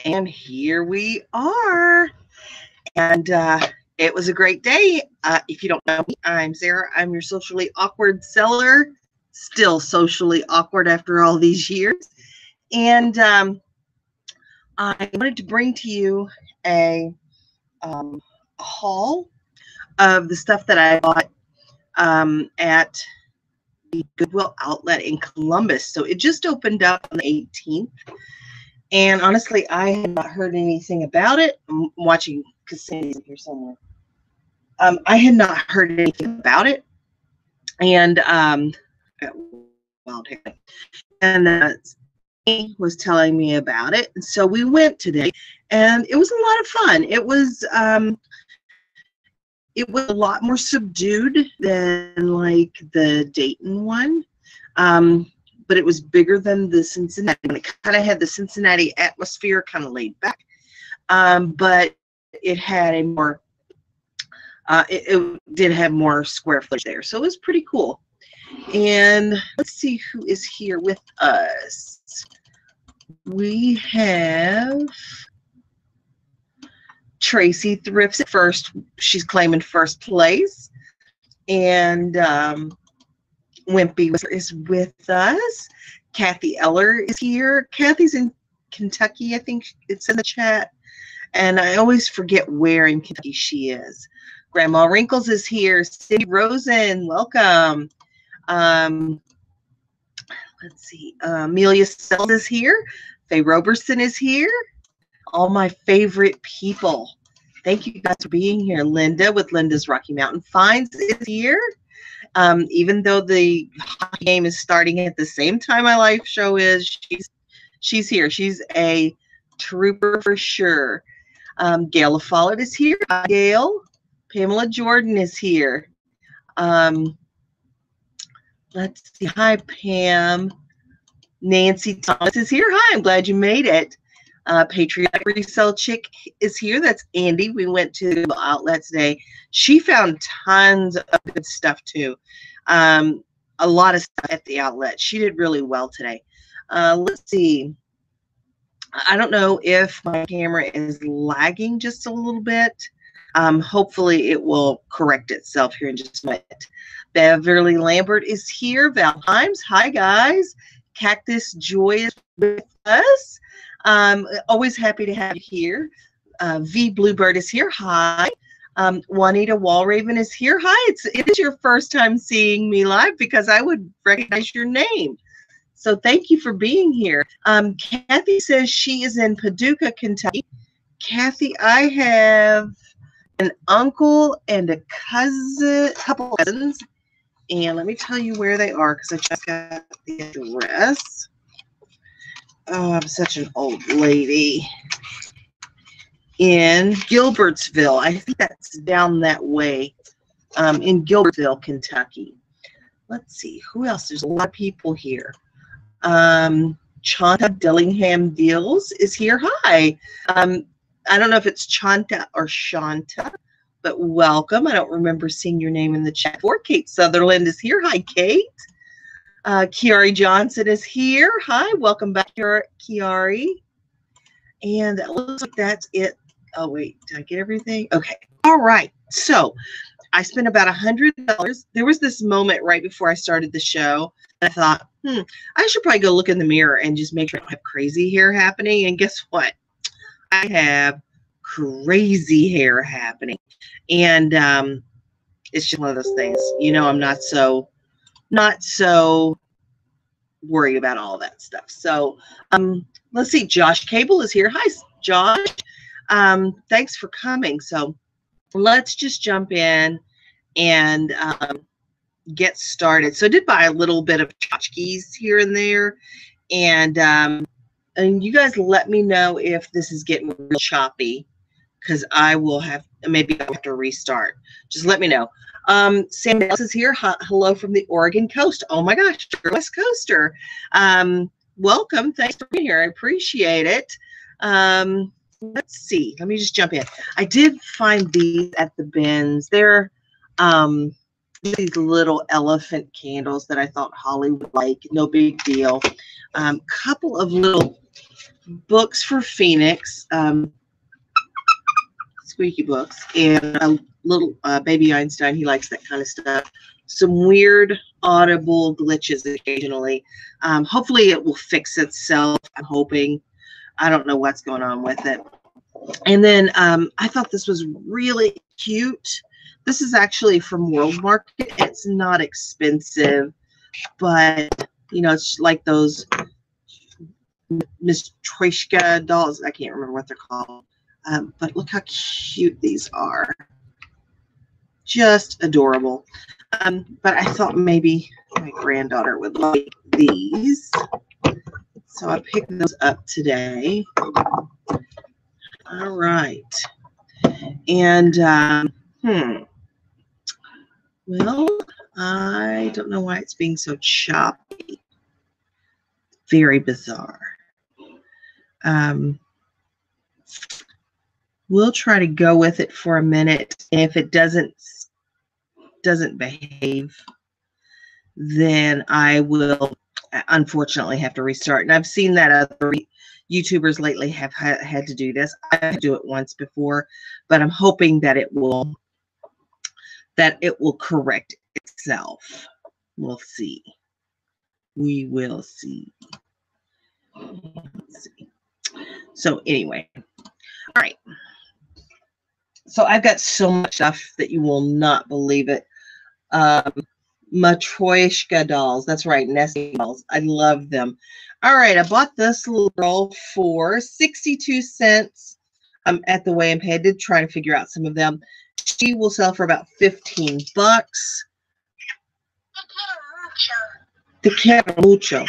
And here we are. And it was a great day. If you don't know me, I'm Sarah. I'm your socially awkward seller, still socially awkward after all these years. And I wanted to bring to you a haul of the stuff that I bought at the Goodwill Outlet in Columbus. So it just opened up on the 18th. And honestly, I had not heard anything about it. I'm watching Cassini's here somewhere. I had not heard anything about it. And he was telling me about it. And so we went today, and it was a lot of fun. It was a lot more subdued than like the Dayton one. But it was bigger than the Cincinnati one. It kind of had the Cincinnati atmosphere, kind of laid back. But it had a more, it did have more square footage there. So it was pretty cool. And let's see who is here with us. We have Tracy Thrifts first. She's claiming first place. And Wimpy is with us. Kathy Eller is here. Kathy's in Kentucky, I think it's in the chat. And I always forget where in Kentucky she is. Grandma Wrinkles is here. Cindy Rosen, welcome. Let's see. Amelia Sells is here. Faye Roberson is here. All my favorite people. Thank you guys for being here. Linda with Linda's Rocky Mountain Finds is here. Even though the hockey game is starting at the same time my live show is, she's here. She's a trooper for sure. Gail LaFollette is here. Hi, Gail. Pamela Jordan is here. Let's see. Hi, Pam. Nancy Thomas is here. Hi, I'm glad you made it. Patriotic Resell Chick is here. That's Andy. We went to the outlet today. She found tons of good stuff too. A lot of stuff at the outlet. She did really well today. Let's see. I don't know if my camera is lagging just a little bit. Hopefully it will correct itself here in just a minute. Beverly Lambert is here. Val Himes. Hi, guys. Cactus Joy is with us. Always happy to have you here. V Bluebird is here. Hi. Juanita Walraven is here. Hi. It is your first time seeing me live because I would recognize your name. So thank you for being here. Kathy says she is in Paducah, Kentucky. Kathy, I have an uncle and a couple cousins. And let me tell you where they are because I just got the address. Oh, I'm such an old lady. In Gilbertsville. I think that's down that way. In Gilbertsville, Kentucky. Let's see. Who else? There's a lot of people here. Chanta Dillingham Deals is here. Hi. I don't know if it's Chanta or Shanta, but welcome. I don't remember seeing your name in the chat before. Kate Sutherland is here. Hi, Kate. Kiari Johnson is here. Hi, welcome back here, Kiari. And that looks like that's it. Oh, wait, did I get everything? Okay. All right. So I spent about $100. There was this moment right before I started the show. I thought, I should probably go look in the mirror and just make sure I don't have crazy hair happening. And guess what? I have crazy hair happening. And it's just one of those things. You know, I'm not so worried about all that stuff. So let's see. Josh Cable is here. Hi, Josh. Thanks for coming. So let's just jump in and get started. So I did buy a little bit of tchotchkes here and there. And you guys let me know if this is getting real choppy because I will have, maybe I'll have to restart. Just let me know. Sam Nellis is here. Hello from the Oregon coast. Oh my gosh, you're a West Coaster. Welcome. Thanks for being here. I appreciate it. Let's see. Let me just jump in. I did find these at the bins. They're these little elephant candles that I thought Holly would like. No big deal. Couple of little books for Phoenix, squeaky books, and a little Baby Einstein. He likes that kind of stuff. Some weird audible glitches occasionally. Hopefully it will fix itself. I'm hoping. I don't know what's going on with it. And then I thought this was really cute. This is actually from World Market. It's not expensive, but you know, it's like those Miss Trishka dolls. I can't remember what they're called. But look how cute these are. Just adorable. But I thought maybe my granddaughter would like these. So I picked those up today. All right. And, well, I don't know why it's being so choppy. Very bizarre. We'll try to go with it for a minute. And if it doesn't behave, then I will unfortunately have to restart. And I've seen that other YouTubers lately have had to do this. I had to do it once before, but I'm hoping that it will correct itself. We'll see. We will see. Let's see. So anyway, all right. So I've got so much stuff that you will not believe it. Matryoshka dolls. That's right, nesting dolls. I love them. All right, I bought this little girl for 62 cents at the Weigh and Pay. I did try to figure out some of them. She will sell for about 15 bucks. Te quiero mucho.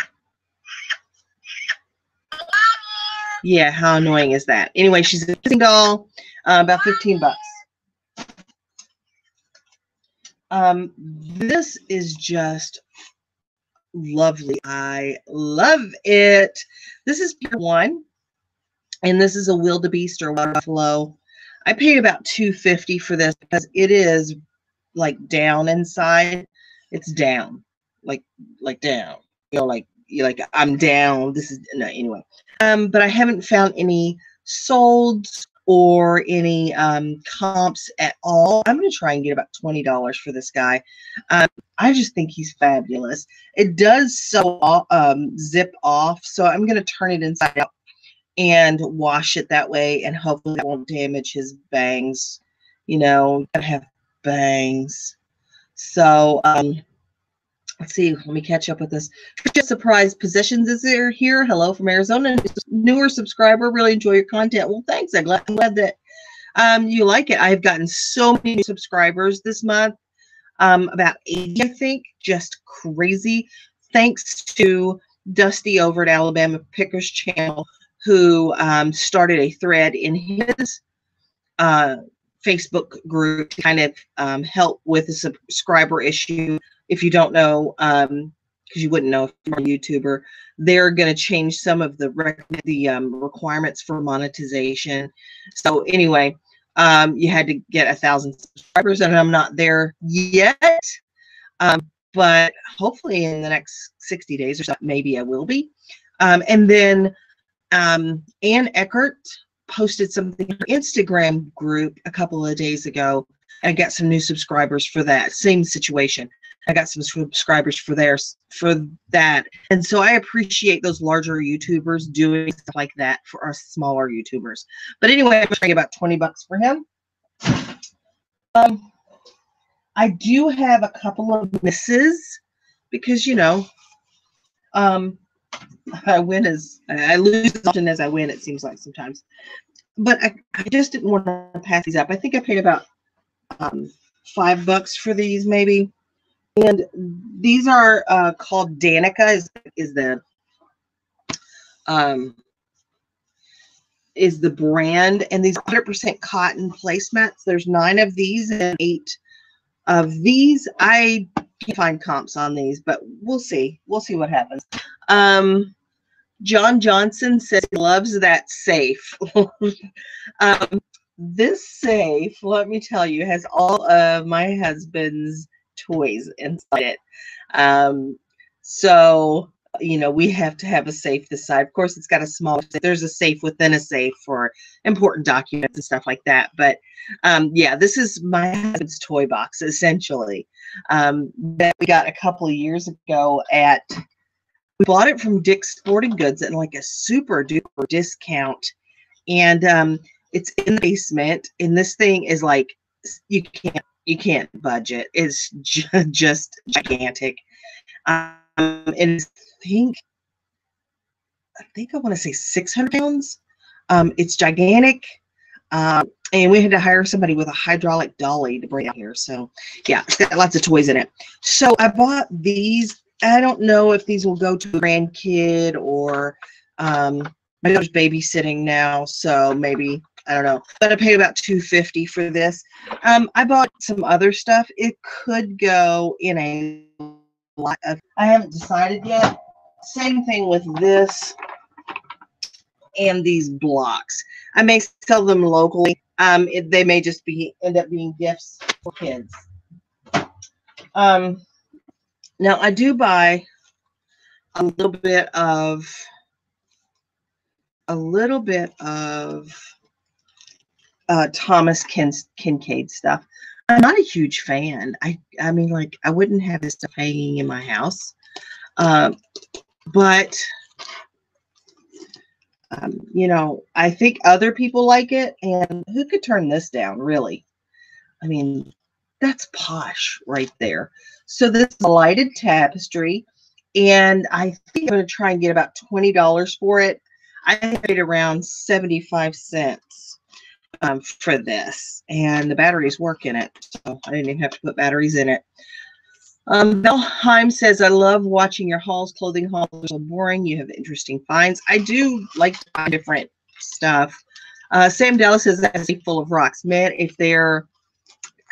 Yeah, how annoying is that? Anyway, she's a nesting doll, about 15 bucks. This is just lovely. I love it. This is Pier 1, and this is a wildebeest or water buffalo. I paid about $2.50 for this because it is like down inside. It's down, like down. You know, like I'm down. This is no anyway. But I haven't found any solds or any comps at all. I'm going to try and get about $20 for this guy. I just think he's fabulous. It does zip off, so I'm going to turn it inside out and wash it that way, and hopefully it won't damage his bangs. You know, gotta have bangs. So let's see. Let me catch up with this. Just surprise possessions is here. Hello from Arizona. Newer subscriber. Really enjoy your content. Well, thanks. I'm glad that you like it. I've gotten so many new subscribers this month. About 80, I think. Just crazy. Thanks to Dusty over at Alabama Pickers channel, who started a thread in his Facebook group to kind of help with the subscriber issue. If you don't know, because you wouldn't know if you're a YouTuber, they're going to change some of the requirements for monetization. So anyway, you had to get 1,000 subscribers, and I'm not there yet. But hopefully in the next 60 days or so, maybe I will be. And then Ann Eckert posted something in her Instagram group a couple of days ago. I got some new subscribers for that. Same situation. I got some subscribers for that. And so I appreciate those larger YouTubers doing stuff like that for us smaller YouTubers. But anyway, I'm trying about 20 bucks for him. I do have a couple of misses because, you know, I lose as often as I win, it seems like sometimes. But I just didn't want to pass these up. I think I paid about $5 for these, maybe. And these are called Danica is the brand, and these 100% cotton placemats. There's 9 of these and 8 of these. I can't find comps on these, but we'll see. We'll see what happens. John Johnson says he loves that safe. This safe, let me tell you, has all of my husband's toys inside it. So you know, we have to have a safe this side. Of course, it's got a small, there's a safe within a safe for important documents and stuff like that. But yeah, this is my husband's toy box, essentially, that we got a couple of years ago we bought it from Dick's Sporting Goods at like a super duper discount. And it's in the basement. And this thing is like, you can't budget. It's just gigantic. And I think I want to say 600 pounds. It's gigantic. And we had to hire somebody with a hydraulic dolly to bring it here. So yeah, it's got lots of toys in it. So I bought these. I don't know if these will go to a grandkid or my daughter's babysitting now, so maybe, I don't know. But I paid about $2.50 for this. I bought some other stuff. It could go in a lot of, I haven't decided yet. Same thing with this and these blocks. I may sell them locally. They may just end up being gifts for kids. Now I do buy a little bit of Thomas Kincaid stuff. I'm not a huge fan. I mean, like, I wouldn't have this stuff hanging in my house. But you know, I think other people like it, and who could turn this down, really? I mean, that's posh right there. So this is a lighted tapestry, and I think I'm going to try and get about $20 for it. I paid around 75 cents for this, and the batteries work in it, so I didn't even have to put batteries in it. Belheim says, I love watching your hauls. Clothing hauls are so boring. You have interesting finds. I do like to find different stuff. Sam Dallas says that's full of rocks. Man, if they're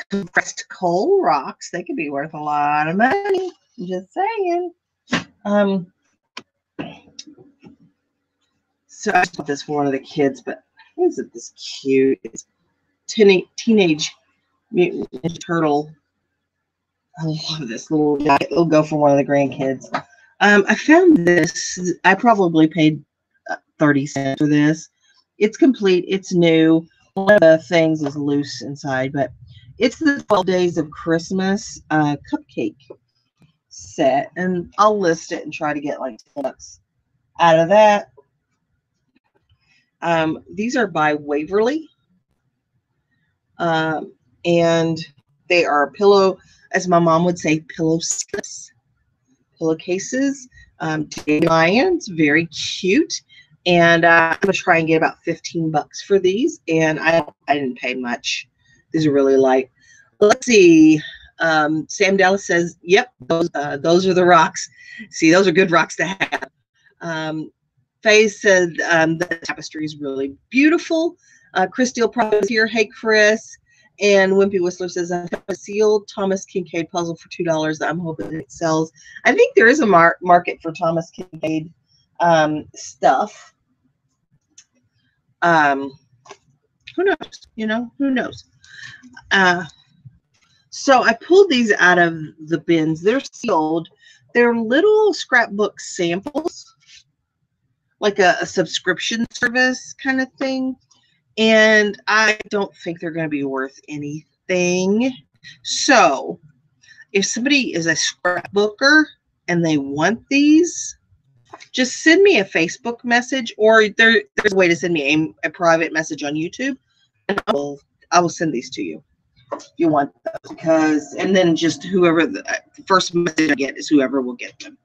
compressed coal rocks, they could be worth a lot of money. I'm just saying. So I bought this for one of the kids, but isn't this cute? It's Teenage Mutant Ninja Turtle. I love this little guy. It'll go for one of the grandkids. I found this. I probably paid 30 cents for this. It's complete. It's new. One of the things is loose inside, but it's the 12 Days of Christmas cupcake set, and I'll list it and try to get like $10 out of that. These are by Waverly, and they are pillow, as my mom would say, pillowcases. Lions, very cute. And I'm gonna try and get about $15 for these, and I didn't pay much. These are really light. Let's see. Sam Dallas says, "Yep, those are the rocks. See, those are good rocks to have." Faye said the tapestry is really beautiful. Chris Steele is here. Hey, Chris. And Wimpy Whistler says, I have a sealed Thomas Kincaid puzzle for $2. I'm hoping it sells. I think there is a market for Thomas Kincaid stuff. Who knows? You know, who knows? So I pulled these out of the bins. They're sealed. They're little scrapbook samples, like a subscription service kind of thing. And I don't think they're going to be worth anything. So if somebody is a scrapbooker and they want these, just send me a Facebook message, or there's a way to send me a private message on YouTube, and I will send these to you if you want those. And then just whoever the first message I get is whoever will get them.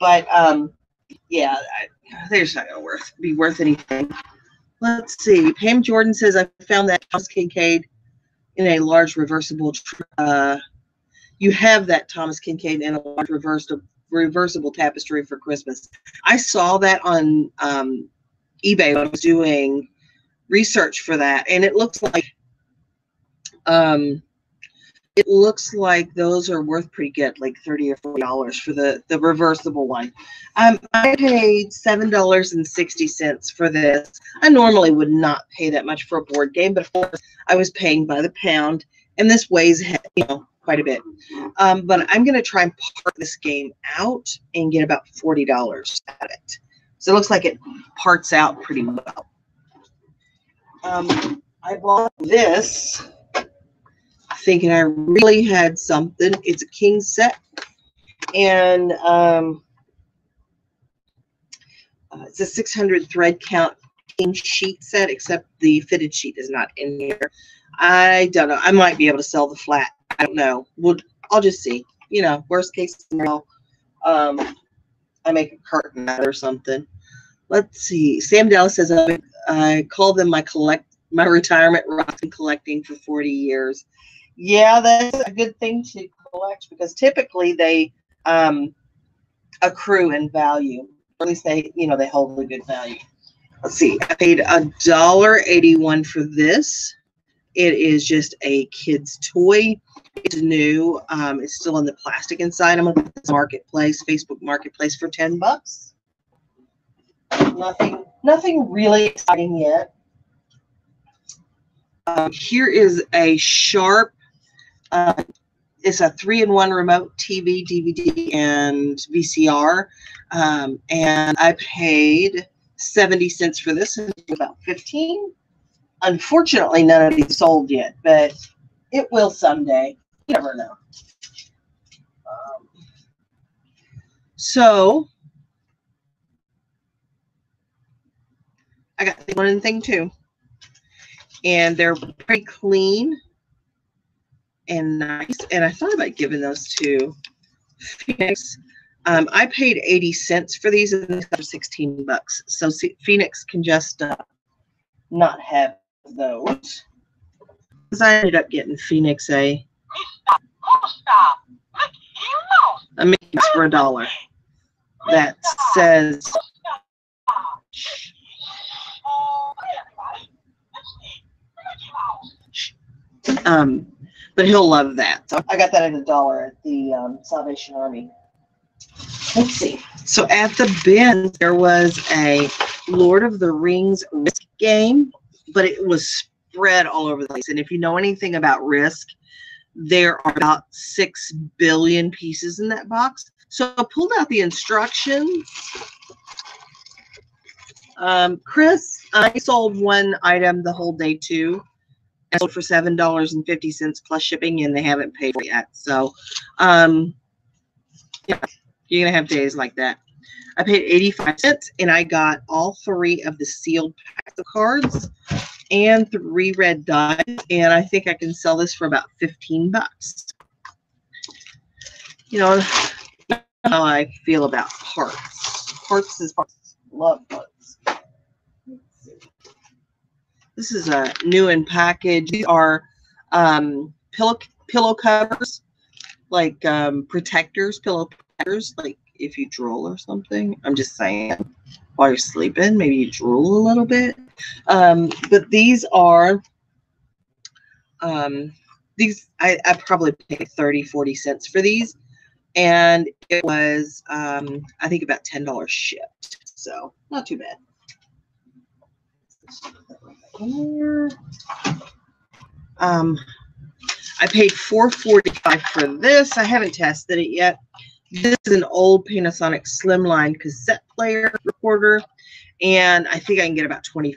But yeah, they're just not going to be worth anything. Let's see. Pam Jordan says, I found that Thomas Kincaid in a large reversible. You have that Thomas Kincaid in a large reversible tapestry for Christmas. I saw that on eBay when I was doing research for that, and it looks like those are worth pretty good, like $30 or $40 for the reversible one. I paid $7.60 for this. I normally would not pay that much for a board game, but of course I was paying by the pound, and this weighs, you know, quite a bit. But I'm going to try and part this game out and get about $40 out of it. So it looks like it parts out pretty well. I bought this thinking I really had something. It's a king set. And it's a 600 thread count king sheet set, except the fitted sheet is not in here. I don't know. I might be able to sell the flat. I don't know. I'll just see. You know, worst case scenario, I make a carton out or something. Let's see. Sam Dallas says I call them my retirement rock and collecting for 40 years. Yeah, that's a good thing to collect because typically they accrue in value. Or at least they hold a good value. Let's see. I paid $1.81 for this. It is just a kid's toy. It's new. It's still in the plastic inside. I'm on this marketplace, Facebook Marketplace, for $10. Nothing really exciting yet. Here is a Sharp. It's a 3-in-1 remote TV, DVD, and VCR. And I paid 70 cents for this, and about 15. Unfortunately, none of these sold yet, but it will someday. You never know. So I got thing one and thing two, and they're pretty clean and nice. And I thought about giving those to Phoenix. I paid 80 cents for these, and they're $16. So Phoenix can just not have those. Because I ended up getting Phoenix a Mickey Mouse for $1 that says but he'll love that. So I got that at $1 at the Salvation Army. Let's see. So at the bins, there was a Lord of the Rings Risk game, but it was spread all over the place. And if you know anything about Risk, there are about 6 billion pieces in that box. So I pulled out the instructions. Chris, I sold one item the whole day too. I sold for $7.50 plus shipping, and they haven't paid for it yet. So, yeah, you're gonna have days like that. I paid 85 cents, and I got all 3 of the sealed packs of cards and 3 red dies, and I think I can sell this for about $15. You know how I feel about parts. Parts is parts. Love parts. This is a new in package. These are pillow covers, like protectors, pillow protectors, like if you drool or something. I'm just saying, while you're sleeping, maybe you drool a little bit. But these are, I probably paid 30-40 cents for these. And it was, I think, about $10 shipped. So not too bad. I paid $4.45 for this. I haven't tested it yet. This is an old Panasonic Slimline cassette player recorder, and I think I can get about $25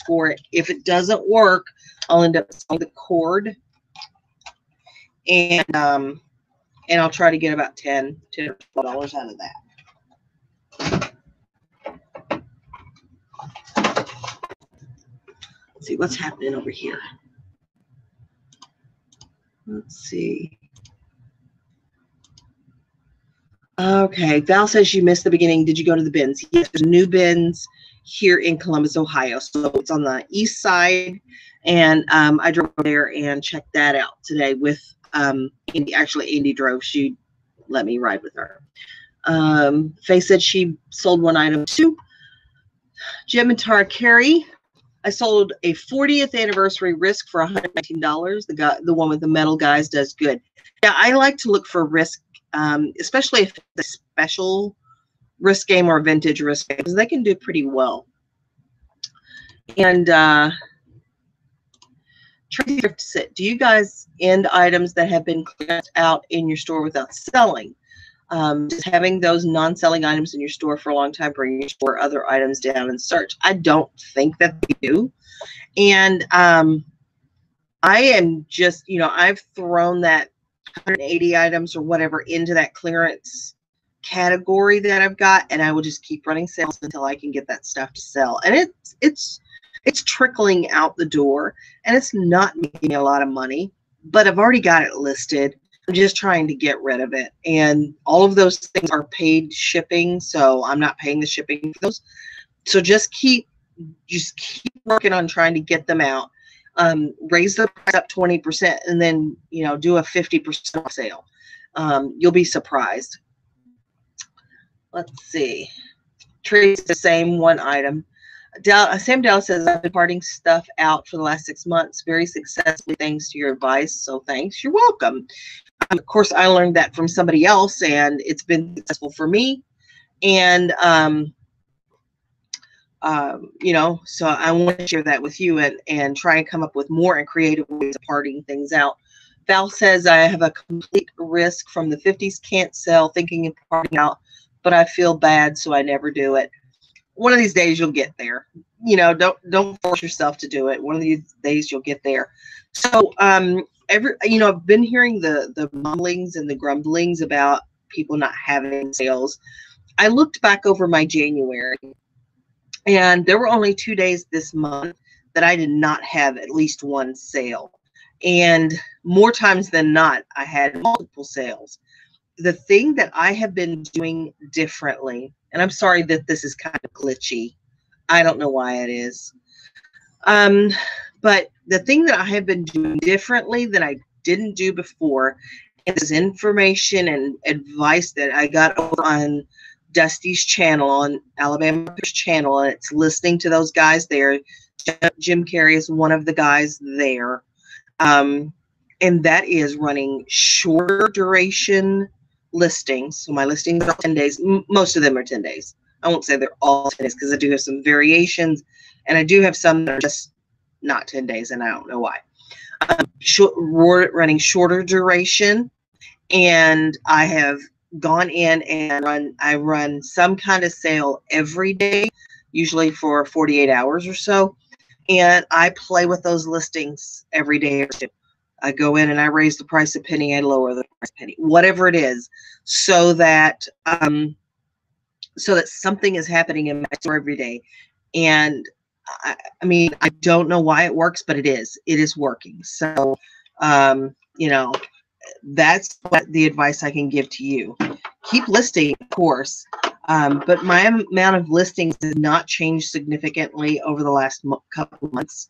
for it. If it doesn't work, I'll end up selling the cord, and I'll try to get about $10 or $12 out of that. Let's see what's happening over here. Let's see. Okay, Val says you missed the beginning. Did you go to the bins? Yes, there's new bins here in Columbus, Ohio. So it's on the east side, and I drove there and checked that out today with Andy. Actually, Andy drove. She let me ride with her. Faye said she sold one item too. Jim and Tara Carey. I sold a 40th anniversary Risk for $119. The one with the metal guys does good. Yeah, I like to look for Risk, especially if it's a special Risk game or vintage Risk game, because they can do pretty well. And Thrift Sit. Do you guys end items that have been cleared out in your store without selling? Just having those non-selling items in your store for a long time, bringing your store other items down in search. I don't think that they do. And I am just, I've thrown that 180 items or whatever into that clearance category that I've got, and I will just keep running sales until I can get that stuff to sell. And it's trickling out the door, and it's not making me a lot of money, but I've already got it listed. I'm just trying to get rid of it. And all of those things are paid shipping, so I'm not paying the shipping for those. So just keep working on trying to get them out. Raise the price up 20% and then, do a 50% off sale. You'll be surprised. Let's see. Trace the same one item. Sam Dallas says, I've been parting stuff out for the last 6 months very successfully thanks to your advice. So thanks. You're welcome. Of course, I learned that from somebody else, and it's been successful for me. And, so I want to share that with you and try and come up with more and creative ways of parting things out. Val says, I have a complete risk from the 50s, can't sell, thinking of parting out, but I feel bad, so I never do it. One of these days you'll get there. Don't force yourself to do it. One of these days you'll get there. So, I've been hearing the mumblings and the grumblings about people not having sales. I looked back over my January, and there were only 2 days this month that I did not have at least one sale. And more times than not, I had multiple sales. The thing that I have been doing differently, and I'm sorry that this is kind of glitchy. I don't know why it is. But the thing that I have been doing differently that I didn't do before is information and advice that I got over on Dusty's channel, on Alabama's channel, and it's listening to those guys there. Jim Carrey is one of the guys there. And that is running shorter duration listings. So my listings are 10 days. Most of them are 10 days. I won't say they're all 10 days because I do have some variations, and I do have some that are just not 10 days, and I don't know why. Running shorter duration, and I have gone in and I run some kind of sale every day, usually for 48 hours or so, and I play with those listings every day or two. I go in and I raise the price a penny, I lower the price a penny, whatever it is, so that something is happening in my store every day. And I mean, I don't know why it works, but it is working. So, that's what the advice I can give to you. Keep listing, of course, but my amount of listings did not change significantly over the last couple of months.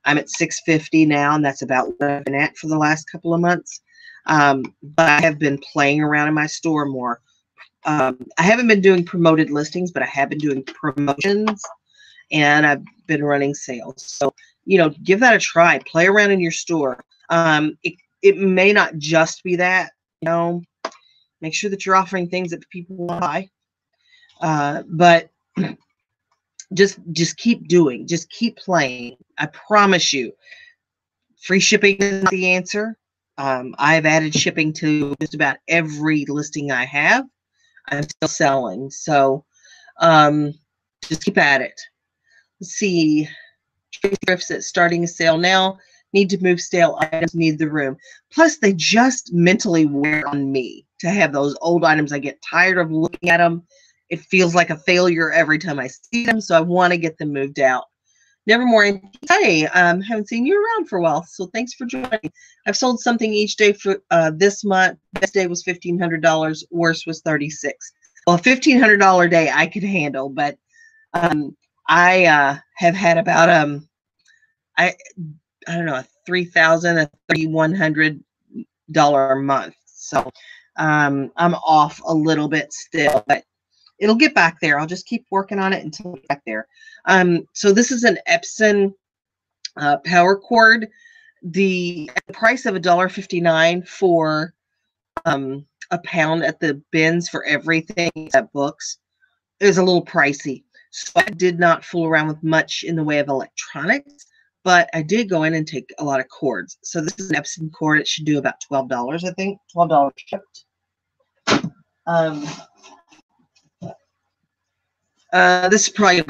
I'm at 650 now, and that's about what I've been at for the last couple of months. But I have been playing around in my store more. I haven't been doing promoted listings, but I have been doing promotions, and I've been running sales. So, give that a try. Play around in your store. It may not just be that, make sure that you're offering things that people want to buy. But just keep doing, just keep playing. I promise you, free shipping is not the answer. I've added shipping to just about every listing I have. I'm still selling. So just keep at it. Let's see. Thrifts at starting a sale now. Need to move stale items, need the room. Plus, they just mentally wear on me to have those old items. I get tired of looking at them. It feels like a failure every time I see them, so I want to get them moved out. Nevermore, hey, haven't seen you around for a while, so thanks for joining. I've sold something each day for this month. Best day was $1,500. Worst was $36. Well, a $1,500 day I could handle, but I have had about I don't know, $3,000, a $3,100 a month. So I'm off a little bit still, but it'll get back there. I'll just keep working on it until we get back there. So this is an Epson power cord. The price of $1.59 for a pound at the bins for everything except books is a little pricey. So I did not fool around with much in the way of electronics, but I did go in and take a lot of cords. So this is an Epsom cord. It should do about $12, I think. $12 shipped. This is probably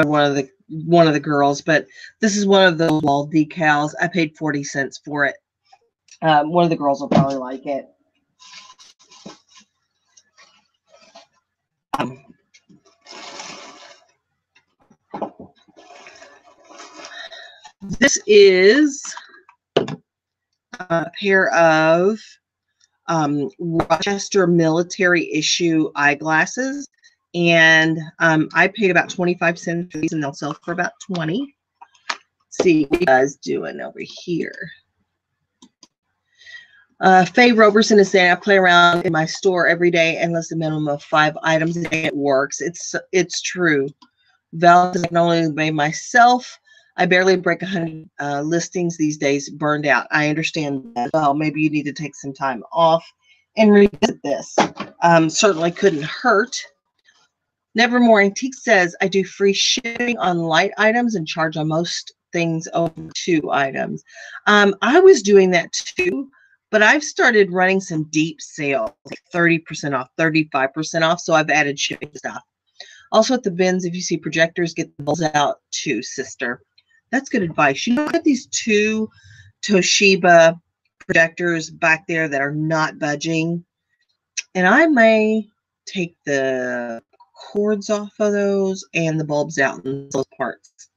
one of the girls, but this is one of the wall decals. I paid 40 cents for it. One of the girls will probably like it. This is a pair of Rochester military issue eyeglasses, and I paid about 25 cents for these, and they'll sell for about 20. Let's see what you guys doing over here. Faye Roberson is saying, I play around in my store every day and list a minimum of 5 items a day. It works. It's true. Val says, I can only by myself. I barely break 100 listings these days, burned out. I understand that. Well, maybe you need to take some time off and revisit this. Certainly couldn't hurt. Nevermore Antique says, I do free shipping on light items and charge on most things over 2 items. I was doing that too, but I've started running some deep sales, like 30% off, 35% off, so I've added shipping stuff. Also at the bins, if you see projectors, get the bulbs out too, sister. That's good advice. You know, I got these 2 Toshiba projectors back there that are not budging, and I may take the cords off of those and the bulbs out in those parts.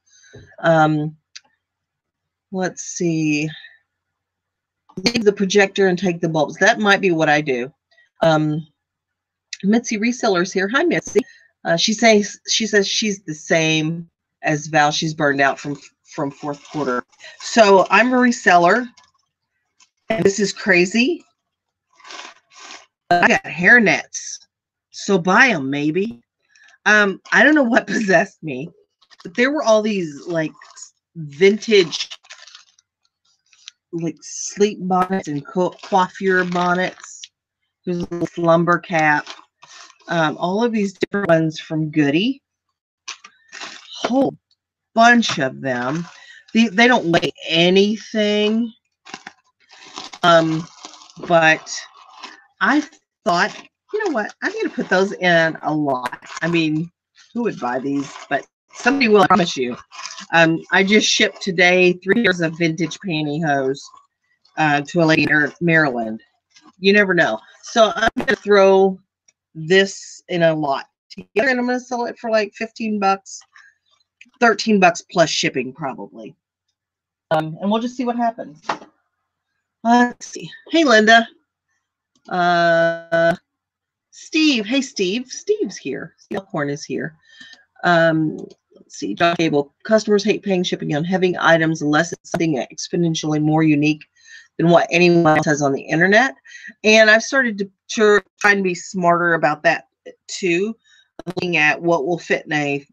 Let's see. Leave the projector and take the bulbs. That might be what I do. Mitzi Reseller's here. Hi, Mitzi. She says she's the same as Val. She's burned out from fourth quarter. So I'm a reseller, and this is crazy. I got hair nets, so buy them maybe. I don't know what possessed me, but there were all these like vintage like sleep bonnets and coiffure bonnets. There's a little slumber cap. All of these different ones from Goody. Whole bunch of them. They don't weigh anything. But I thought, you know what? I'm going to put those in a lot. I mean, who would buy these? But somebody will, I promise you. I just shipped today 3 pairs of vintage pantyhose to a lady in Maryland. You never know. So I'm going to throw this in a lot together, and I'm going to sell it for like 15 bucks, 13 bucks plus shipping probably. And we'll just see what happens. Let's see. Hey, Linda. Steve. Hey, Steve. Steve's here. Elkhorn is here. Let's see. John Cable. Customers hate paying shipping on heavy items unless it's something exponentially more unique than what anyone else has on the internet. And I've started to try and be smarter about that too. Looking at what will fit in a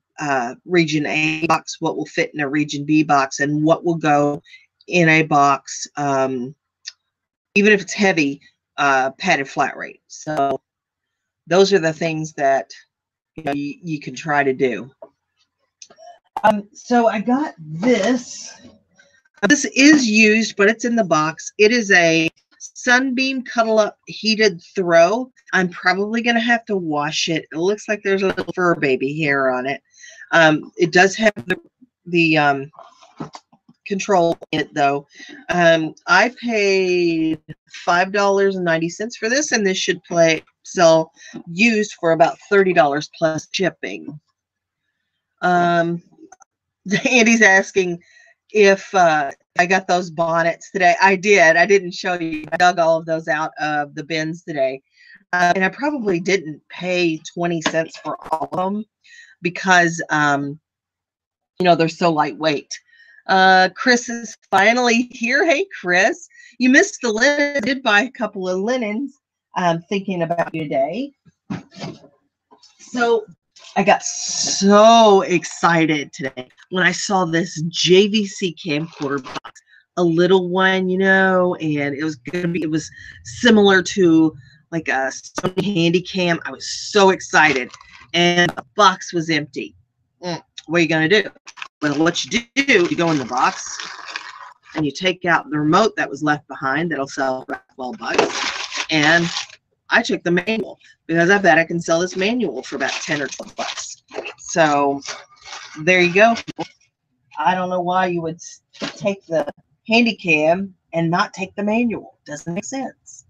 region A box, what will fit in a region B box, and what will go in a box, even if it's heavy, padded flat rate. So those are the things that you can try to do. So I got this. This is used, but it's in the box. It is a Sunbeam Cuddle Up Heated Throw. I'm probably going to have to wash it. It looks like there's a little fur baby hair on it. It does have the control in it, though. I paid $5.90 for this, and this should sell used for about $30 plus shipping. Andy's asking if I got those bonnets today. I did. I didn't show you. I dug all of those out of the bins today. And I probably didn't pay 20 cents for all of them because, they're so lightweight. Chris is finally here. Hey, Chris. You missed the linen. I did buy a couple of linens. Thinking about you today. So I got so excited today when I saw this JVC camcorder box, a little one, and it was similar to like a Sony Handycam. I was so excited, and the box was empty. What are you gonna do? Well, what you do, you go in the box, and you take out the remote that was left behind that'll sell for about $12. And I took the manual because I bet I can sell this manual for about 10 or 12 bucks. So there you go. I don't know why you would take the handy cam and not take the manual. Doesn't make sense.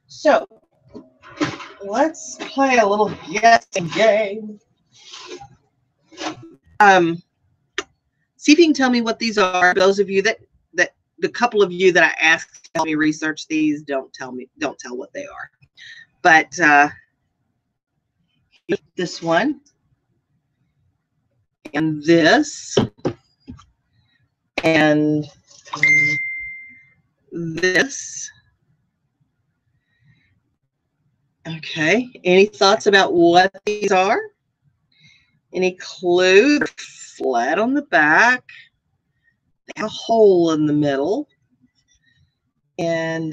So let's play a little guessing game. See if you can tell me what these are. Those of you that the couple of you that I asked to help me research these, don't tell what they are. But this one and this and this. Okay. Any thoughts about what these are? Any clue? They're flat on the back. They have a hole in the middle. And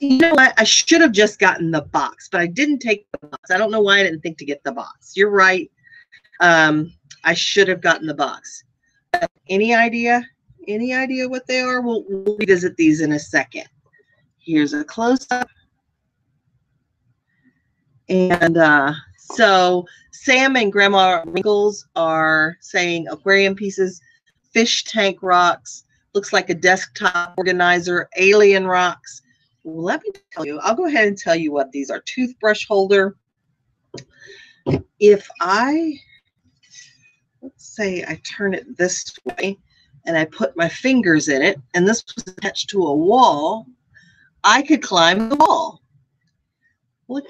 you know what? I should have just gotten the box, but I didn't take the box. I don't know why I didn't think to get the box. You're right. I should have gotten the box. Any idea? Any idea what they are? We'll revisit these in a second. Here's a close-up. And so Sam and Grandma Wrinkles are saying aquarium pieces, fish tank rocks, looks like a desktop organizer, alien rocks. Well, let me tell you, I'll go ahead and tell you what these are. Toothbrush holder. If let's say I turn it this way and I put my fingers in it and this was attached to a wall, I could climb the wall. Look.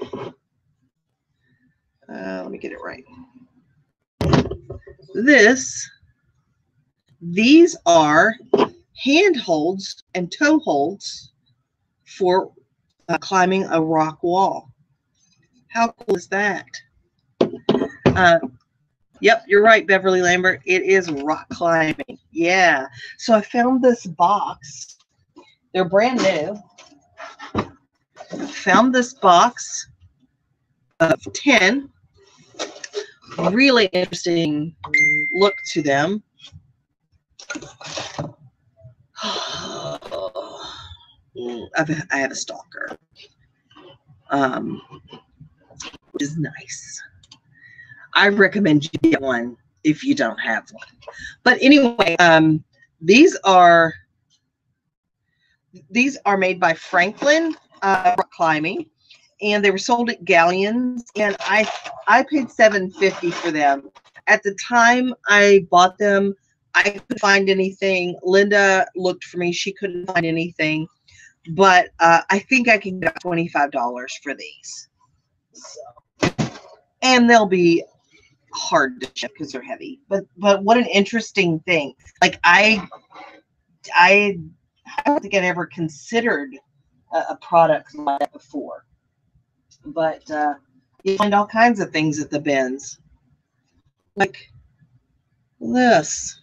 Let me get it right. These are handholds and toe holds for climbing a rock wall. How cool is that? Yep, you're right, Beverly Lambert. It is rock climbing. Yeah. So I found this box. They're brand new. Found this box of 10. Really interesting look to them. I have a stalker, which is nice. I recommend you get one if you don't have one. But anyway, these are made by Franklin Rock Climbing. And they were sold at Galleons, and I paid $7.50 for them. At the time I bought them, I couldn't find anything. Linda looked for me; she couldn't find anything. But I think I can get $25 for these. So, and they'll be hard to ship because they're heavy. But what an interesting thing! Like I don't think I'd ever considered a product like that before. But you find all kinds of things at the bins, like this.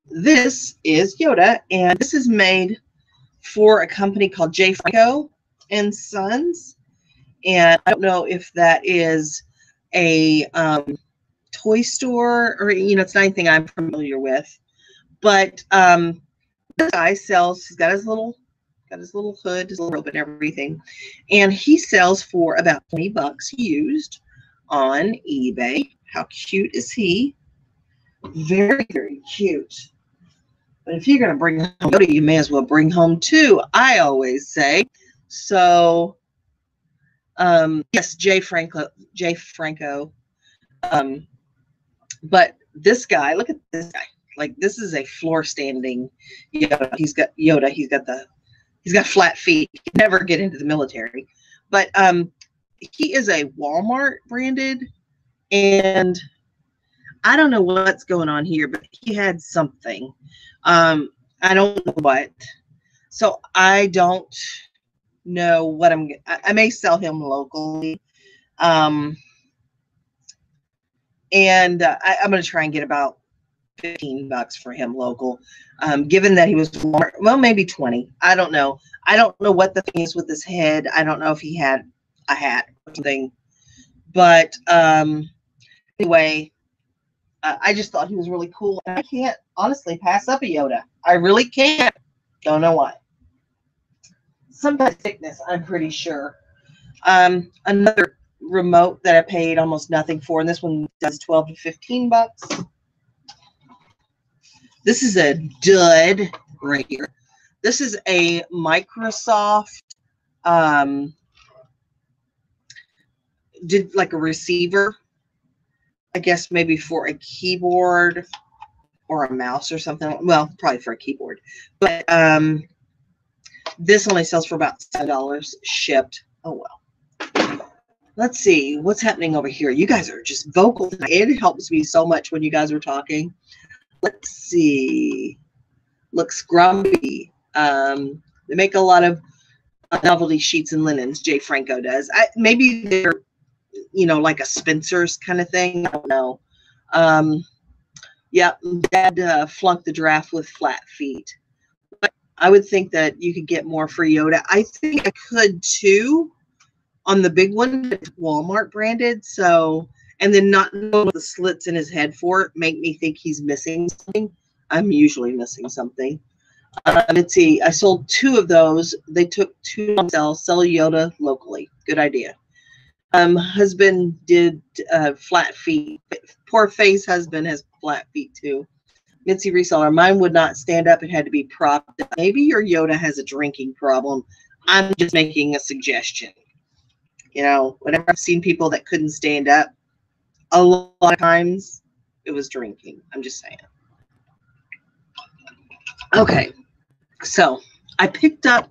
This is Yoda, and this is made for a company called J. Franco and Sons. And I don't know if that is a toy store or, it's not anything I'm familiar with. But this guy sells, he's got his little hood, his little rope and everything. And he sells for about 20 bucks used on eBay. How cute is he? Very, very cute. But if you're going to bring home Yoda, you may as well bring home two, I always say. So, yes, J. Franco. But this guy, look at this guy. Like, this is a floor standing Yoda. He's got flat feet. He can never get into the military. But he is a Walmart branded, and I don't know what's going on here, but he had something. I don't know what. So I don't know what I may sell him locally. And I'm going to try and get about 15 bucks for him local. Given that he was Walmart, well, maybe 20. I don't know. I don't know what the thing is with his head. I don't know if he had a hat or something. But anyway, I just thought he was really cool. And I can't honestly pass up a Yoda. I really can't. Don't know why. Some kind of sickness, I'm pretty sure. Another remote that I paid almost nothing for, and this one does 12 to 15 bucks. This is a dud right here. This is a Microsoft, did like a receiver, I guess maybe for a keyboard or a mouse or something. Well, probably for a keyboard. But this only sells for about $7 shipped. Oh, well. Let's see what's happening over here. You guys are just vocal tonight. It helps me so much when you guys are talking. Let's see. Looks grumpy. They make a lot of novelty sheets and linens. Jay Franco does. Maybe they're, you know, like a Spencer's kind of thing. I don't know. Yeah, Dad flunked the draft with flat feet. But I would think that you could get more for Yoda. I think I could too on the big one, Walmart branded. So, and then not knowing what the slits in his head for make me think he's missing something. I'm usually missing something. Let's see. I sold 2 of those. They took 2 on sell. Sell Yoda locally. Good idea. Husband did flat feet. Poor face husband has flat feet too. Mitzi reseller. Mine would not stand up. It had to be propped up. Maybe your Yoda has a drinking problem. I'm just making a suggestion. You know, whenever I've seen people that couldn't stand up, a lot of times it was drinking. I'm just saying. Okay, so I picked up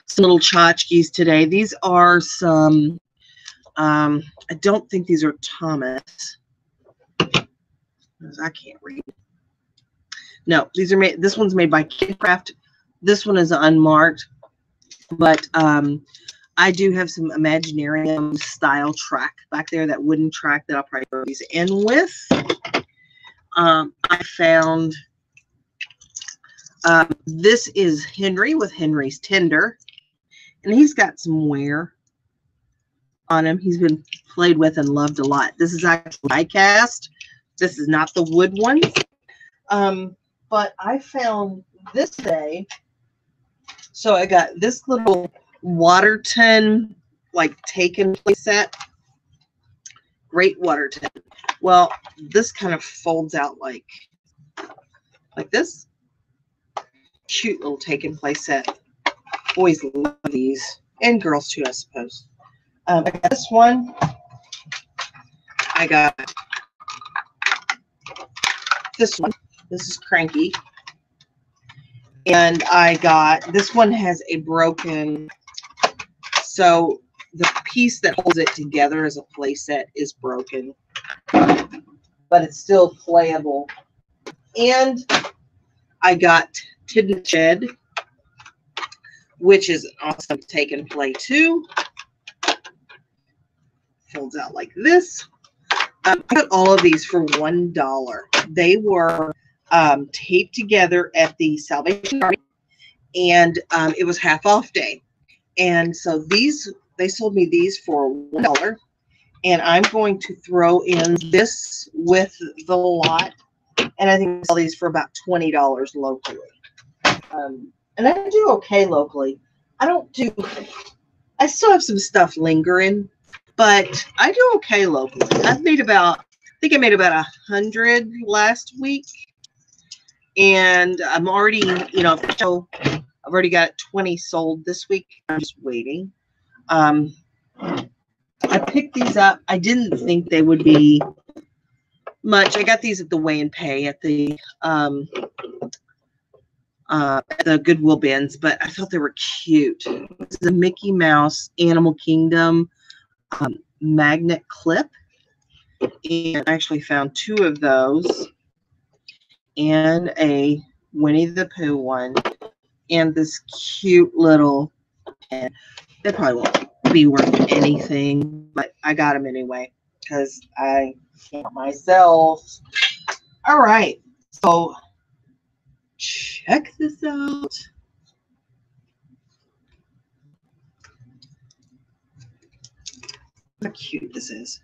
some little tchotchkes today. These are some, I don't think these are Thomas. I can't read. No, these are made, this one's made by Kidcraft. This one is unmarked, but I do have some Imaginarium style track back there, that wooden track that I'll probably throw these in with. I found this is Henry with Henry's Tender, and he's got some wear on him. He's been played with and loved a lot. This is actually die cast. This is not the wood one. But I found this day. So I got this little Waterton, like taken play set. Great Waterton. Well, this kind of folds out like this. Cute little taken play set. Boys love these, and girls too, I suppose. I got this one. I got this one. This is Cranky. And I got, this one has a broken, so the piece that holds it together as a play set is broken, but it's still playable. And I got Tidden Shed, which is an awesome take and play too. Folds out like this. I got all of these for $1. They were taped together at the Salvation Army, and it was half off day. And so these, they sold me these for $1. And I'm going to throw in this with the lot. And I think I sell these for about $20 locally. And I do okay locally. I still have some stuff lingering, but I do okay locally. I've made about, I think I made about 100 last week. And I'm already, you know, so I've already got 20 sold this week. I'm just waiting. I picked these up. I didn't think they would be much. I got these at the Weigh and Pay at the Goodwill bins, but I thought they were cute. This is a Mickey Mouse Animal Kingdom magnet clip, and I actually found 2 of those, and a Winnie the Pooh one, and this cute little pen. They probably won't be worth anything, but I got them anyway because I can't myself. All right, so check this out. How cute this is.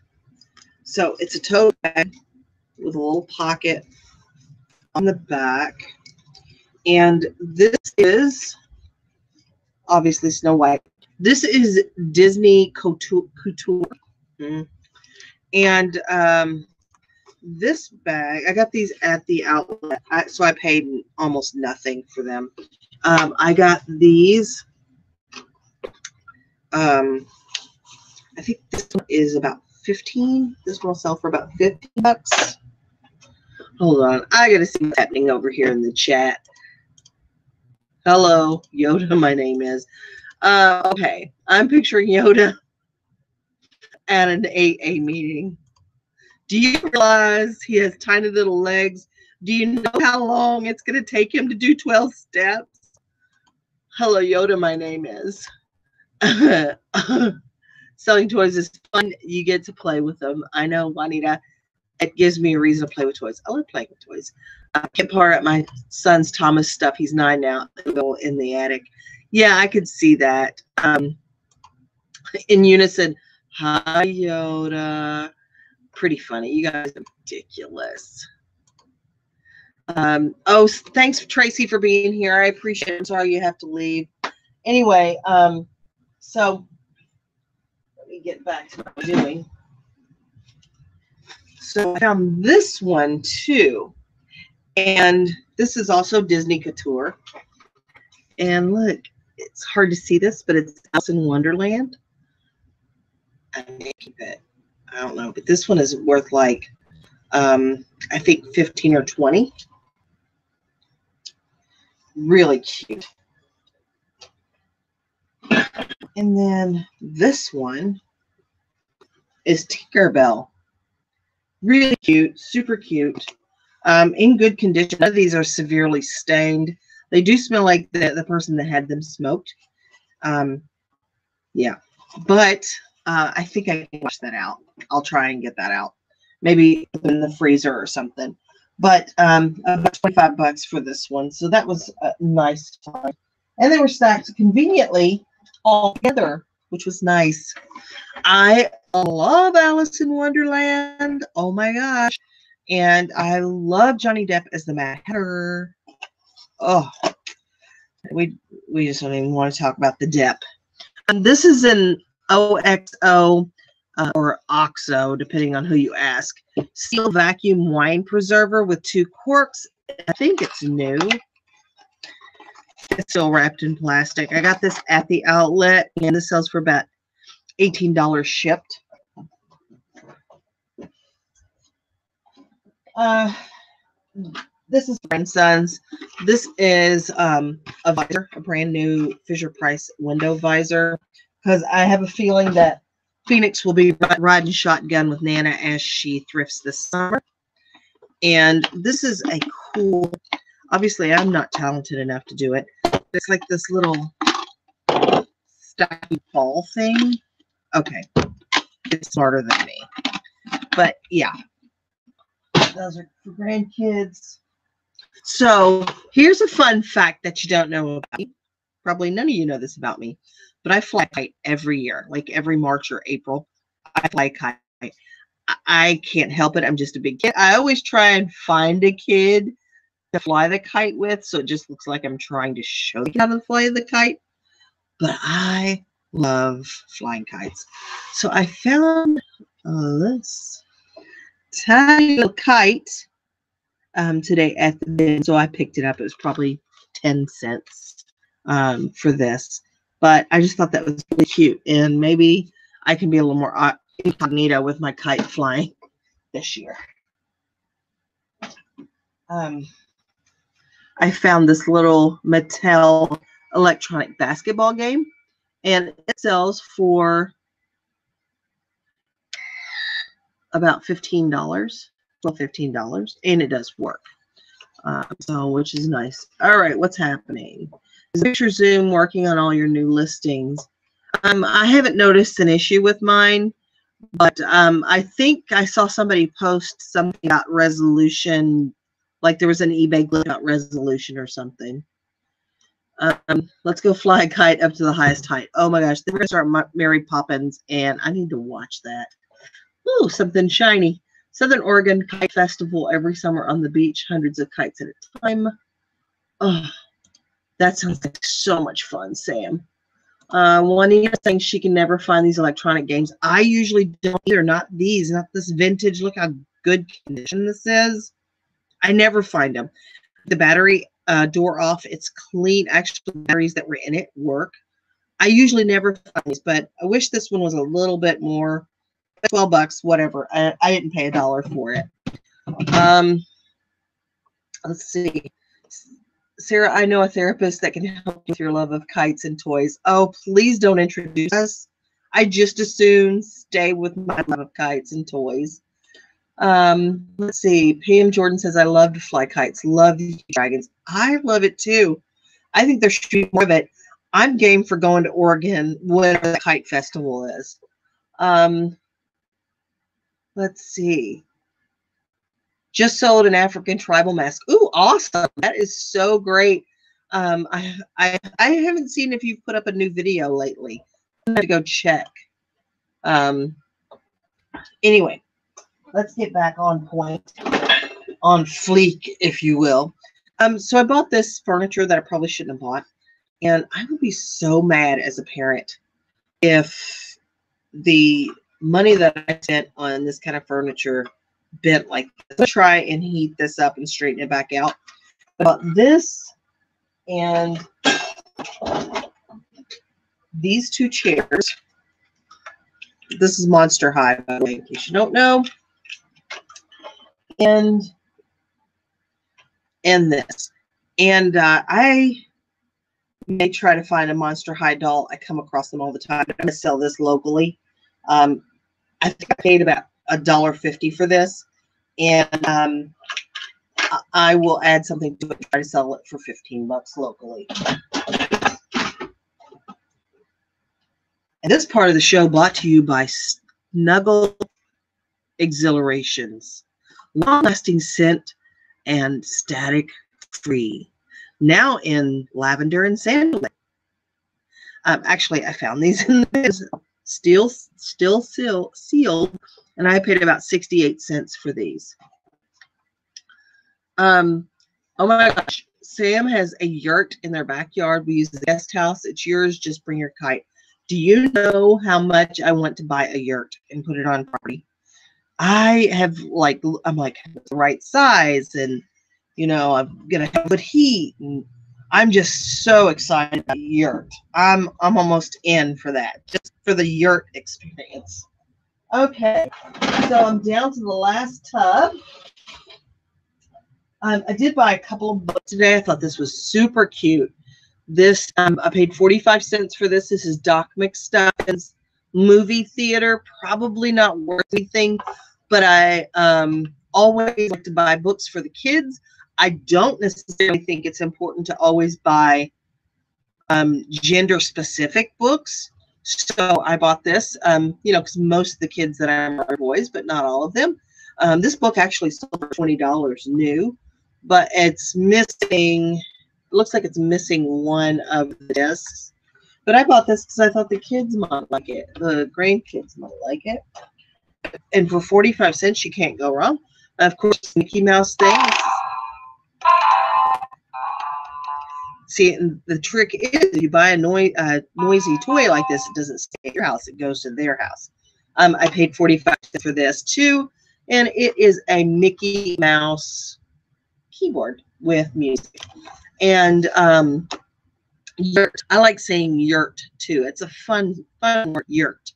So it's a tote bag, with a little pocket on the back. And this is obviously Snow White. This is Disney Couture. And this bag, I got these at the outlet, so I paid almost nothing for them. I got these. I think this one is about 15. This one will sell for about 50 bucks. Hold on. I got to see what's happening over here in the chat. Hello, Yoda, my name is. Okay. I'm picturing Yoda at an AA meeting. Do you realize he has tiny little legs? Do you know how long it's going to take him to do 12 steps? Hello, Yoda, my name is. Selling toys is fun. You get to play with them. I know, Juanita. It gives me a reason to play with toys. I love playing with toys. I get part of my son's Thomas stuff. He's 9 now. Go in the attic. Yeah, I could see that. In unison. Hi, Yoda. Pretty funny. You guys are ridiculous. Oh, thanks, Tracy, for being here. I appreciate it. I'm sorry you have to leave. Anyway, so let me get back to what I'm doing. So I found this one too. And this is also Disney Couture. And look, it's hard to see this, but it's Alice in Wonderland. I may keep it. I don't know, but this one is worth like, I think 15 or 20. Really cute. And then this one is Tinkerbell. Really cute, super cute. In good condition. None of these are severely stained. They do smell like the person that had them smoked. Yeah, but I think I can wash that out. I'll try and get that out. Maybe in the freezer or something. But about 25 bucks for this one. So that was a nice time. And they were stacked conveniently all together, which was nice. I love Alice in Wonderland. Oh my gosh. And I love Johnny Depp as the Mad Hatter. Oh, we just don't even want to talk about the Depp. And this is an OXO or OXO, depending on who you ask. Steel vacuum wine preserver with 2 corks. I think it's new. It's still wrapped in plastic. I got this at the outlet, and this sells for about $18 shipped. This is Grandson's. This is a visor, a brand new Fisher-Price window visor, because I have a feeling that Phoenix will be riding shotgun with Nana as she thrifts this summer. And this is a cool, obviously I'm not talented enough to do it. It's like this little stocky ball thing. Okay, it's smarter than me. But yeah, those are for grandkids. So here's a fun fact that you don't know about me. Probably none of you know this about me, but I fly a kite every year, like every March or April. I fly a kite. I can't help it. I'm just a big kid. I always try and find a kid to fly the kite with, so it just looks like I'm trying to show the kid how to fly the kite. But I love flying kites. So I found this tiny little kite today at the bin, so I picked it up. It was probably 10 cents for this, but I just thought that was really cute, and maybe I can be a little more incognito with my kite flying this year. I found this little Mattel electronic basketball game, and it sells for about $15. Well, $15, and it does work. So, which is nice. All right, what's happening? Is Picture Zoom working on all your new listings? I haven't noticed an issue with mine, but I think I saw somebody post something about resolution, like there was an eBay glitch about resolution or something. Let's go fly a kite up to the highest height. Oh my gosh, we're gonna start Mary Poppins, and I need to watch that. Ooh, something shiny. Southern Oregon Kite Festival every summer on the beach, hundreds of kites at a time. Oh, that sounds like so much fun, Sam. Juanita saying she can never find these electronic games. I usually don't either. Not these, not this vintage. Look how good condition this is. I never find them. The battery door off. It's clean. Actually, the batteries that were in it work. I usually never find these, but I wish this one was a little bit more. $12, whatever. I didn't pay $1 for it. Let's see. Sarah, I know a therapist that can help with your love of kites and toys. Oh, please don't introduce us. I just as soon stay with my love of kites and toys. Let's see. PM Jordan says, I love to fly kites. Love the dragons. I love it too. I think there should be more of it. I'm game for going to Oregon whenever the kite festival is. Let's see. Just sold an African tribal mask. Ooh, awesome. That is so great. I haven't seen if you've put up a new video lately. I'm going to go check. Anyway, let's get back on point, on fleek, if you will. So I bought this furniture that I probably shouldn't have bought. And I would be so mad as a parent if the money that I spent on this kind of furniture bent like this. Let's try and heat this up and straighten it back out. But this and these two chairs. This is Monster High, by the way, in case you don't know. And this. And I may try to find a Monster High doll. I come across them all the time. I'm going to sell this locally. I think I paid about $1.50 for this, and I will add something to it and try to sell it for $15 locally. And this part of the show brought to you by Snuggle Exhilarations, long-lasting scent and static-free. Now in lavender and sandalwood. Actually, I found these in the still sealed, and I paid about 68 cents for these. Oh my gosh, Sam has a yurt in their backyard. We use the guest house. It's yours. Just bring your kite. Do you know how much I want to buy a yurt and put it on property? I have I'm like the right size, and you know, I'm gonna have good heat, and I'm just so excited about the yurt. I'm almost in for that, just for the yurt experience. Okay, so I'm down to the last tub. I did buy a couple of books today. I thought this was super cute. This I paid 45 cents for this. This is Doc McStuffins Movie Theater. Probably not worth anything, but I always like to buy books for the kids. I don't necessarily think it's important to always buy gender-specific books. So I bought this, you know, because most of the kids that I am are boys, but not all of them. This book actually sold for $20 new, but it's missing, it looks like it's missing one of the discs. But I bought this because I thought the kids might like it. The grandkids might like it. And for 45 cents, you can't go wrong. Of course, Mickey Mouse thing. See, and the trick is if you buy a noisy toy like this, it doesn't stay at your house. It goes to their house. I paid 45 cents for this too, and it is a Mickey Mouse keyboard with music. And yurt, I like saying yurt too. It's a fun word, yurt.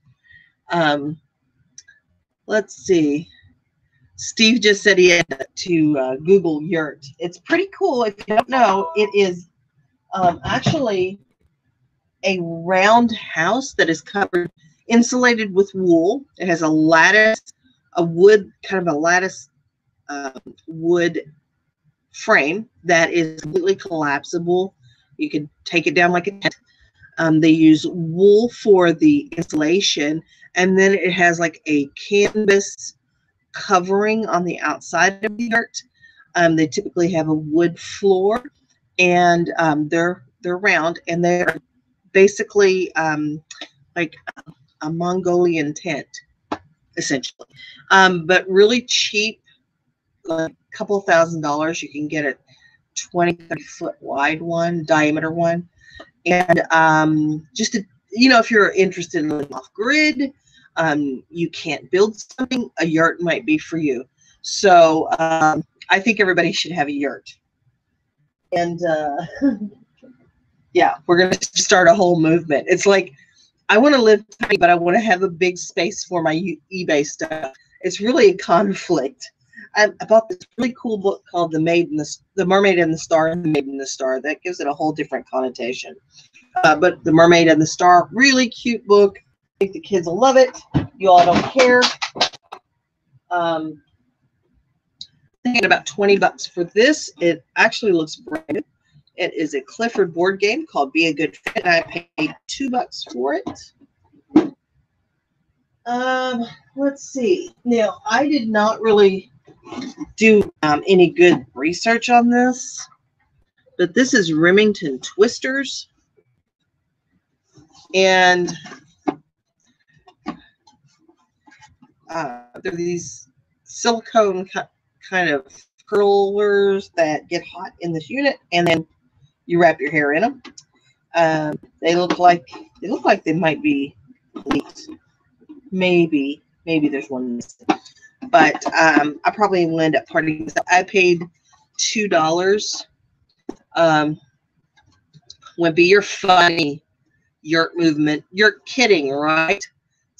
Let's see. Steve just said he had to Google yurt. It's pretty cool. If you don't know, it is actually a round house that is covered, insulated with wool. It has a lattice, a wood, kind of a lattice wood frame that is completely collapsible. You can take it down like a tent. They use wool for the insulation, and then it has like a canvas covering on the outside of the yurt. They typically have a wood floor, and they're round, and they're basically like a Mongolian tent. essentially. But really cheap, like a couple $1,000s, you can get a 20, 30 foot wide one, diameter one. And just to, if you're interested in living off grid, you can't build something, a yurt might be for you. So I think everybody should have a yurt. And yeah, we're going to start a whole movement. It's like, I want to live tiny, but I want to have a big space for my eBay stuff. It's really a conflict. I bought this really cool book called The Mermaid and the Star, and the Maiden and the Star. That gives it a whole different connotation. But The Mermaid and the Star, really cute book. I think the kids will love it. You all don't care. Thinking about $20 for this. It actually looks brand new. It is a Clifford board game called Be a Good Friend. I paid $2 for it. Let's see. Now, I did not really do any good research on this, but this is Remington Twisters. And they're these silicone kind of curlers that get hot in this unit, and then you wrap your hair in them. They look like they might be leaked. Maybe there's one missing. But I probably will end up parting this. I paid $2. Would be your funny yurt movement. You're kidding, right?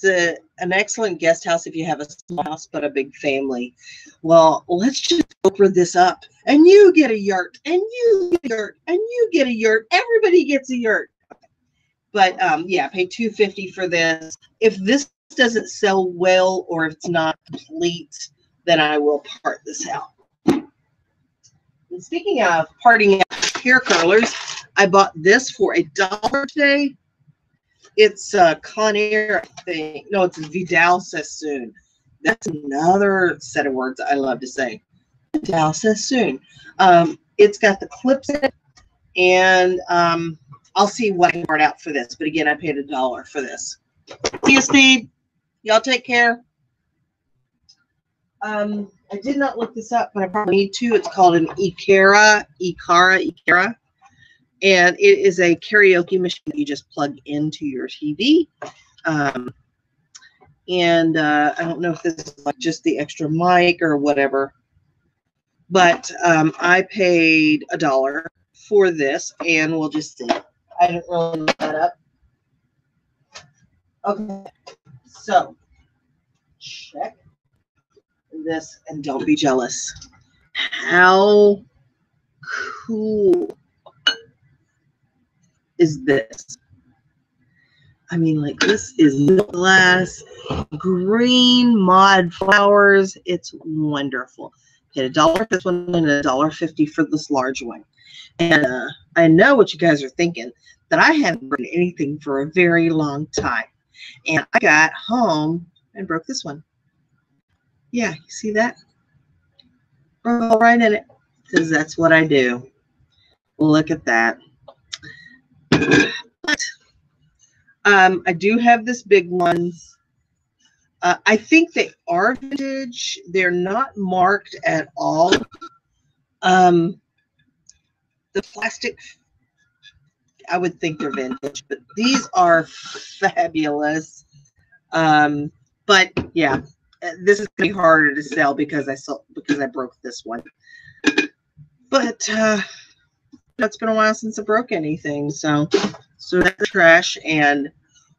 It's an excellent guest house if you have a small house but a big family. Well, let's just open this up, and you get a yurt, and you get a yurt, and you get a yurt. Everybody gets a yurt. But yeah, I paid $2.50 for this. If this doesn't sell well, or if it's not complete, then I will part this out. And speaking of parting out hair curlers, I bought this for $1 today. It's Conair, I think. No, it's Vidal Sassoon. That's another set of words I love to say. Vidal Sassoon. It's got the clips in it, and I'll see what I can part out for this. But again, I paid $1 for this. See you, Steve. Y'all take care. I did not look this up, but I probably need to. It's called an Ikara. And it is a karaoke machine that you just plug into your TV. And I don't know if this is like just the extra mic or whatever. But I paid $1 for this, and we'll just see. I didn't really look that up. Okay, so check this, and don't be jealous. How cool is this? I mean, like, this is glass, green mod flowers. It's wonderful. Paid $1 for this one and $1.50 for this large one. And I know what you guys are thinking, that I haven't written anything for a very long time. And I got home and broke this one. Yeah, you see that? Broke right in it, because that's what I do. Look at that. But I do have this big ones. I think they are vintage. They're not marked at all. The plastic, I would think they're vintage, but these are fabulous. But yeah, this is gonna be harder to sell because I broke this one. But it's been a while since I broke anything, so that's trash. And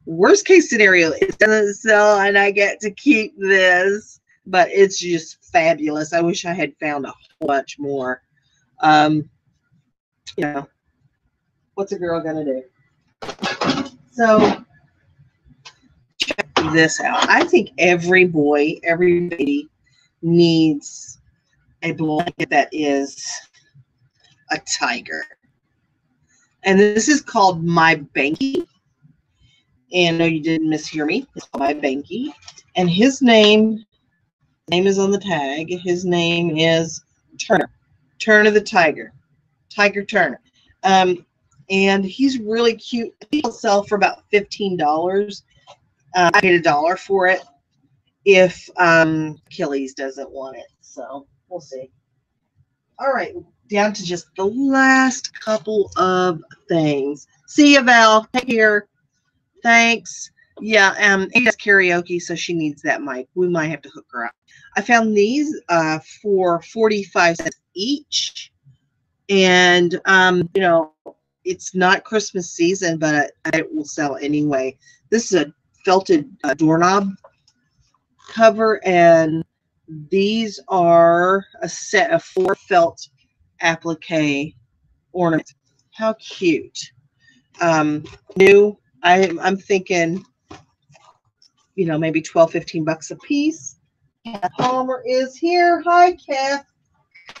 worst case scenario, it doesn't sell and I get to keep this, but it's just fabulous. I wish I had found a whole bunch more. You know, what's a girl gonna do? So check this out. I think every boy, every lady needs a blanket that is a tiger. And this is called My Banky. And no, you didn't mishear me. It's called My Banky. And his name is on the tag. His name is Turner. Turner the Tiger. Tiger Turner. And he's really cute. He'll sell for about $15. I paid $1 for it. if Achilles doesn't want it. So we'll see. All right, down to just the last couple of things. See you, Val. Take care. Thanks. Yeah, Amy does karaoke, so she needs that mic. We might have to hook her up. I found these for 45 cents each. And, it's not Christmas season, but it will sell anyway. This is a felted doorknob cover, and these are a set of 4 felt applique ornaments. How cute. New. I'm thinking, maybe 12, 15 bucks a piece. Kath Palmer is here. Hi, Kath.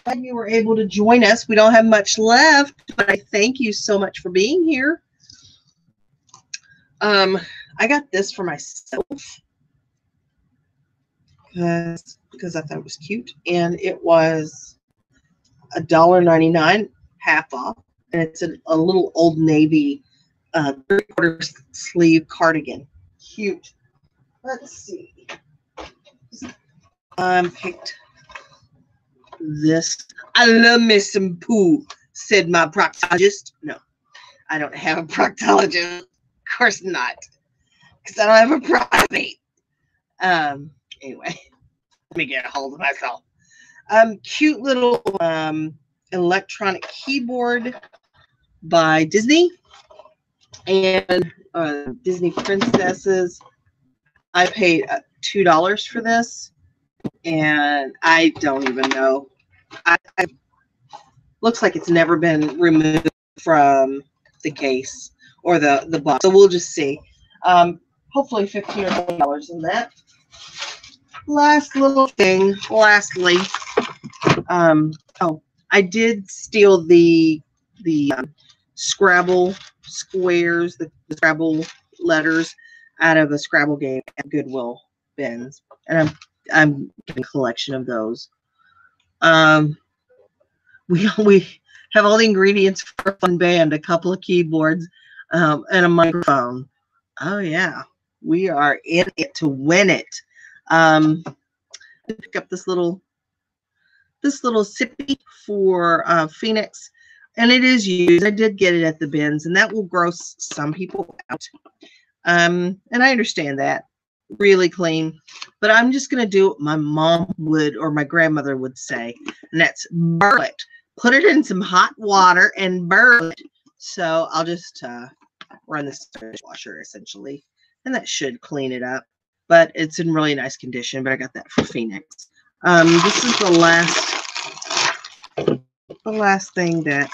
Glad you were able to join us. We don't have much left, but I thank you so much for being here. I got this for myself because I thought it was cute, and it was $1.99, half off, and it's a little Old Navy 3/4 sleeve cardigan. Cute. Let's see. Picked this. I love me some poo, said my proctologist. No, I don't have a proctologist. Of course not, because I don't have a prostate. Anyway, let me get a hold of myself. Cute little electronic keyboard by Disney and Disney princesses. I paid $2 for this, and I don't even know. Looks like it's never been removed from the case or the box, so we'll just see. Hopefully $15 or $20 in that. Last little thing. Lastly, I did steal the Scrabble squares, the Scrabble letters out of a Scrabble game at Goodwill bins, and I'm getting a collection of those. We have all the ingredients for a fun band, a couple of keyboards, and a microphone. Oh yeah, we are in it to win it. Pick up this little sippy for Phoenix, and it is used. I did get it at the bins, and that will gross some people out. And I understand that. Really clean, but I'm just going to do what my mom would or my grandmother would say, and that's burn it. Put it in some hot water and burn it. So I'll just run this dishwasher essentially, and that should clean it up. But it's in really nice condition, but I got that for Phoenix. This is the last thing that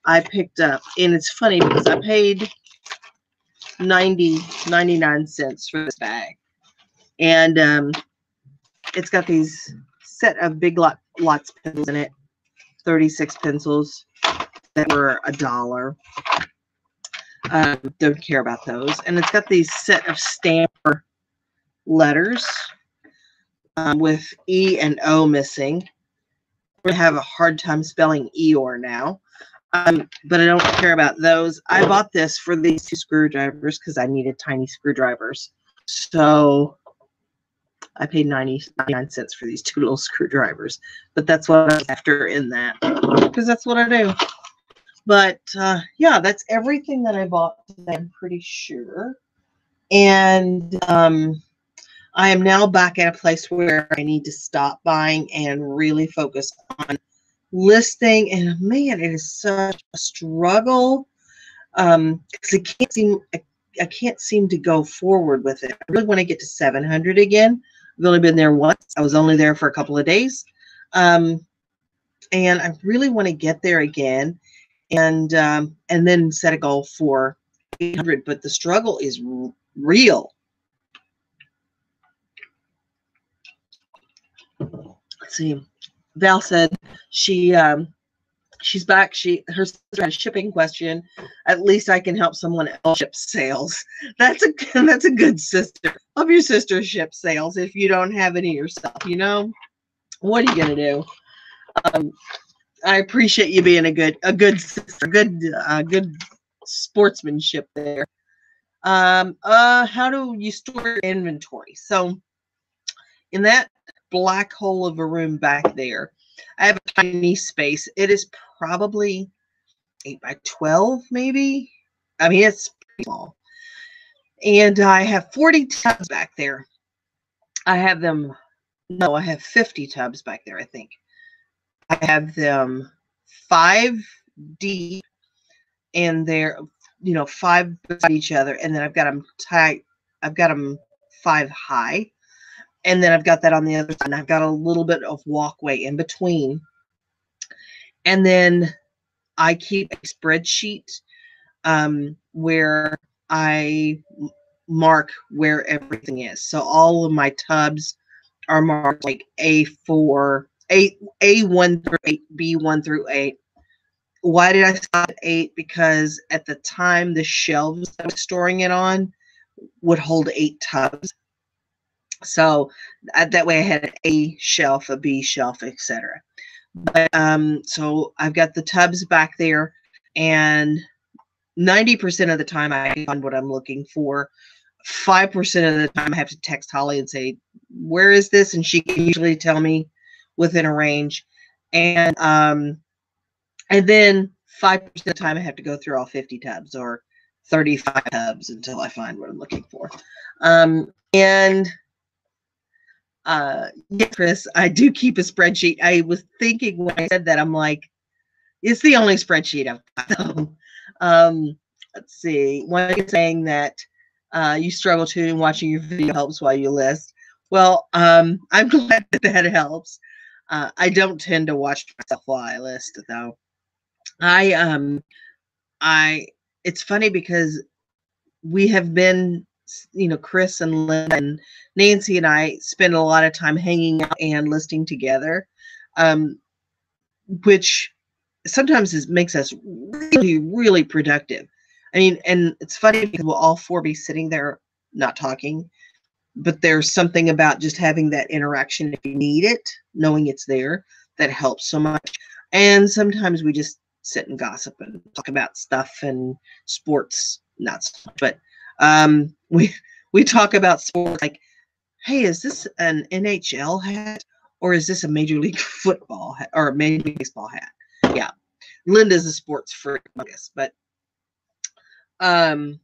I picked up, and it's funny because I paid 99 cents for this bag, and it's got these set of Big Lots pencils in it, 36 pencils that were $1. Don't care about those. And it's got these set of stamper letters with E and O missing. We're gonna have a hard time spelling Eeyore now. But I don't care about those. I bought this for these 2 screwdrivers because I needed tiny screwdrivers. So I paid 99 cents for these 2 little screwdrivers. But that's what I was after in that, because that's what I do. But yeah, that's everything that I bought today, I'm pretty sure. And I am now back at a place where I need to stop buying and really focus on listing. And man, it is such a struggle because I can't seem to go forward with it. I really want to get to 700 again. I've only been there once. I was only there for a couple of days, and I really want to get there again, and then set a goal for 800. But the struggle is real. Let's see. Val said she's back. Her sister had a shipping question. At least I can help someone else ship sales. That's a good sister. Help your sister ship sales if you don't have any yourself. What are you gonna do? I appreciate you being a good sister, good sportsmanship there. How do you store your inventory? So in that black hole of a room back there, I have a tiny space. It is probably 8 by 12, maybe. I mean, it's pretty small. And I have 40 tubs back there. I have them, no, I have 50 tubs back there, I think. I have them 5 deep, and they're, 5 beside each other. And then I've got them tight. I've got them 5 high. And then I've got that on the other side. And I've got a little bit of walkway in between. And then I keep a spreadsheet where I mark where everything is. So all of my tubs are marked like A4, A1 through 8, B1 through 8. Why did I stop at 8? Because at the time, the shelves I was storing it on would hold 8 tubs. So that way I had an A shelf, a B shelf, etc. But so I've got the tubs back there, and 90% of the time I find what I'm looking for. 5% of the time I have to text Holly and say, where is this? And she can usually tell me within a range. And then 5% of the time I have to go through all 50 tubs or 35 tubs until I find what I'm looking for. Yeah, Chris, I do keep a spreadsheet. I was thinking when I said that, I'm like, it's the only spreadsheet I've got. Let's see. One is saying that you struggle to, and watching your video helps while you list. Well, I'm glad that helps. I don't tend to watch myself while I list, though. It's funny because we have been, Chris and Linda and Nancy and I spend a lot of time hanging out and listing together, which sometimes makes us really, really productive. I mean, and it's funny because we'll all 4 be sitting there not talking, but there's something about just having that interaction if you need it, knowing it's there, that helps so much. And sometimes we just sit and gossip and talk about stuff and sports, not so much, but we talk about sports like, hey, is this an NHL hat or is this a Major League Football hat or a Major League Baseball hat? Yeah, Linda's a sports freak, I guess, but I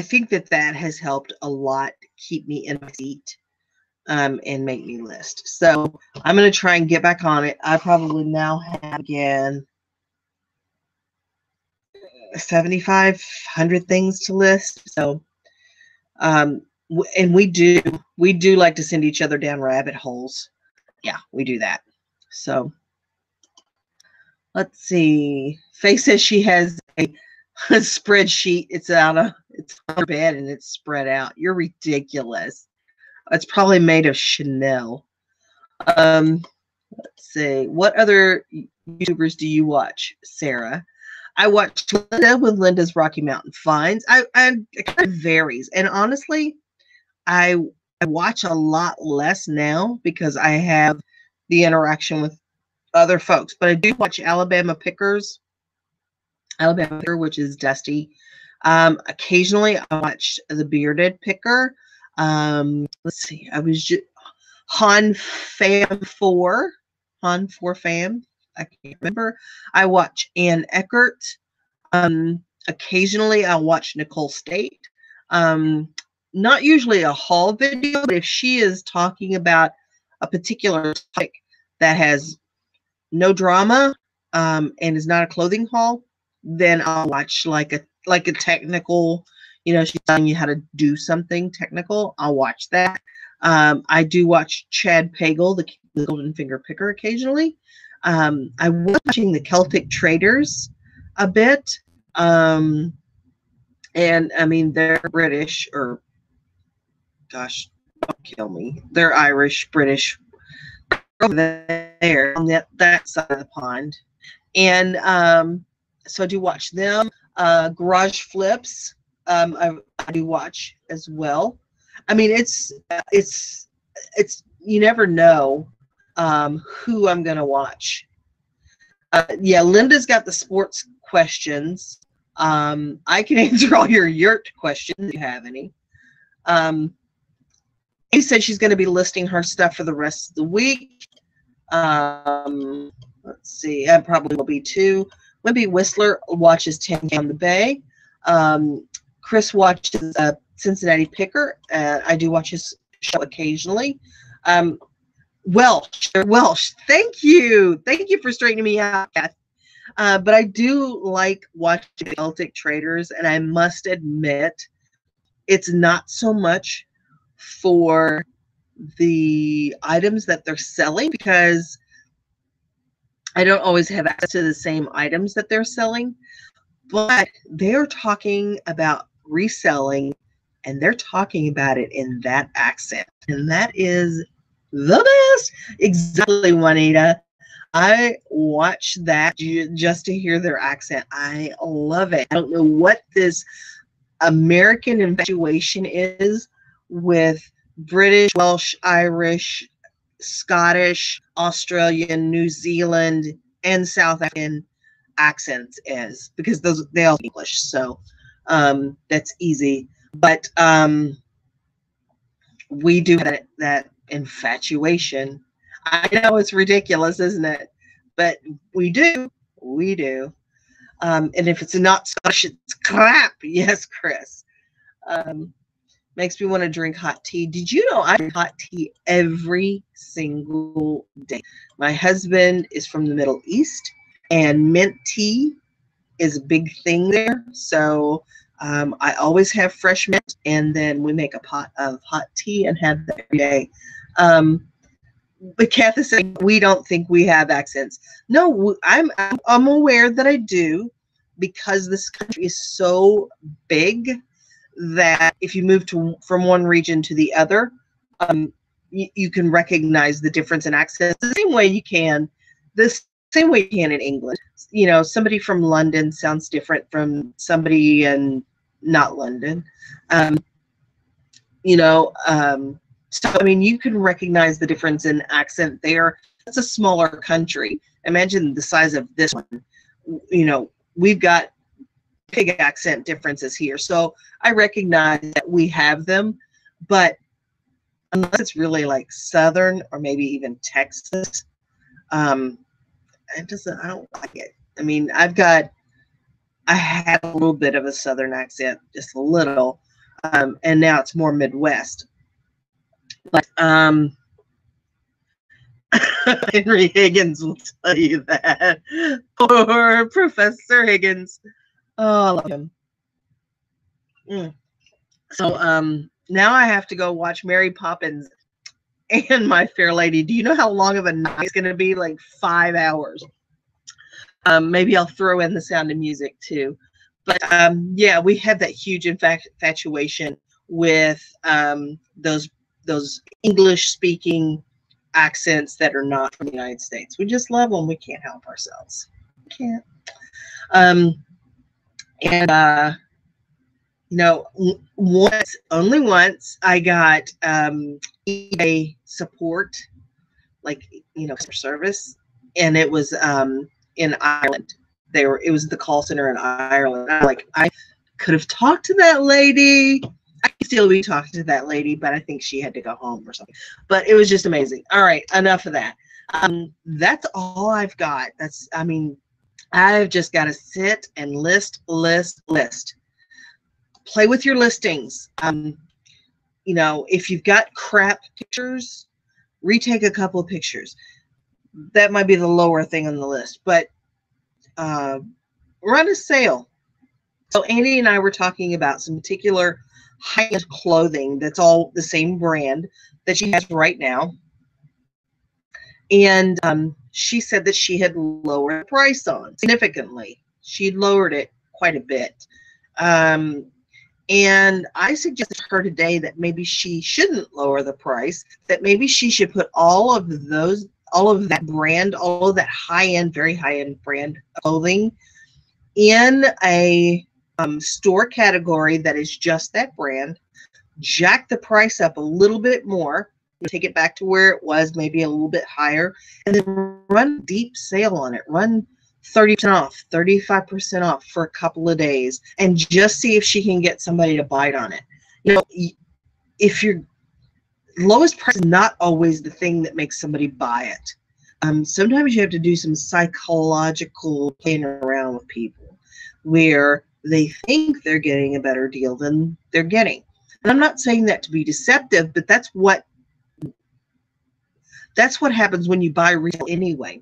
think that has helped a lot keep me in my seat and make me list. So I'm going to try and get back on it. I probably now have again 7,500 things to list. So and we do like to send each other down rabbit holes. Yeah, we do that. So let's see. Faye says she has a spreadsheet. It's on her bed and it's spread out. You're ridiculous. It's probably made of Chanel. Let's see. What other YouTubers do you watch, Sarah? I watched Linda with Linda's Rocky Mountain Finds. It kind of varies. And honestly, I watch a lot less now because I have the interaction with other folks. But I do watch Alabama Picker, which is Dusty. Occasionally, I watch the Bearded Picker. Let's see. I was just Han 4 Fam. I can't remember. I watch Ann Eckert. Occasionally, I watch Nicole State. Not usually a haul video, but if she is talking about a particular topic that has no drama and is not a clothing haul, then I'll watch like a technical, she's telling you how to do something technical. I'll watch that. I do watch Chad Pagel, the Golden Finger Picker, occasionally. I was watching the Celtic Traders a bit. And I mean, they're British, or gosh, don't kill me. They're Irish, British, over there on that side of the pond. And so I do watch them. Garage Flips, I do watch as well. I mean, it's you never know who I'm going to watch. Yeah, Linda's got the sports questions. I can answer all your yurt questions if you have any. He said she's going to be listing her stuff for the rest of the week. Let's see, I probably will be too. Libby Whistler watches 10K on the Bay. Chris watches Cincinnati Picker. I do watch his show occasionally. Welsh, thank you for straightening me out, Kath. But I do like watching Celtic traders, and I must admit, it's not so much for the items that they're selling, because I don't always have access to the same items that they're selling, but they're talking about reselling, and they're talking about it in that accent, and that is the best. Exactly, Juanita. I watch that just to hear their accent. I love it. I don't know what this American infatuation is with British, Welsh, Irish, Scottish, Australian, New Zealand, and South African accents is, because they all speak English, so that's easy. But we do have that infatuation. I know it's ridiculous, isn't it? But we do. And if it's not Scottish, it's crap. Yes, Chris. Makes me want to drink hot tea. Did you know I drink hot tea every single day? My husband is from the Middle East, and mint tea is a big thing there. So I always have fresh mint, and then we make a pot of hot tea and have that every day. But Kath is saying we don't think we have accents. No, I'm aware that I do, because this country is so big that if you move from one region to the other, you can recognize the difference in accents the same way you can in England. You know, somebody from London sounds different from somebody in not London. So, I mean, you can recognize the difference in accent there. It's a smaller country. Imagine the size of this one. You know, we've got big accent differences here. So I recognize that we have them, but unless it's really like Southern or maybe even Texas, I don't like it. I mean, I had a little bit of a Southern accent, just a little, and now it's more Midwest. But Henry Higgins will tell you that. Or Professor Higgins. Oh, I love him. So now I have to go watch Mary Poppins and My Fair Lady. Do you know how long of a night it's going to be? Like 5 hours. Maybe I'll throw in The Sound of Music too. But yeah, we have that huge infatuation with those English-speaking accents that are not from the United States. We just love them. We can't help ourselves. We can't. Only once I got eBay support, like, customer service, and it was in Ireland. It was the call center in Ireland. I could have talked to that lady. I could still be talking to that lady, but I think she had to go home or something. But it was just amazing. All right, enough of that. That's all I've got. I've just got to sit and list. Play with your listings. If you've got crap pictures, retake a couple of pictures. That might be the lower thing on the list, but run a sale. So Andy and I were talking about some particular high-end clothing that's all the same brand that she has right now. And she said that she had lowered the price on significantly. She'd lowered it quite a bit. And I suggested to her today that maybe she shouldn't lower the price, that maybe she should put all of that brand, all of that high-end, very high-end brand clothing in a store category that is just that brand, jack the price up a little bit more, take it back to where it was, maybe a little bit higher, and then run a deep sale on it. Run 30% off, 35% off for a couple of days, and just see if she can get somebody to bite on it. You know, if your lowest price is not always the thing that makes somebody buy it. Sometimes you have to do some psychological playing around with people where they think they're getting a better deal than they're getting. And I'm not saying that to be deceptive, but that's what happens when you buy resale anyway.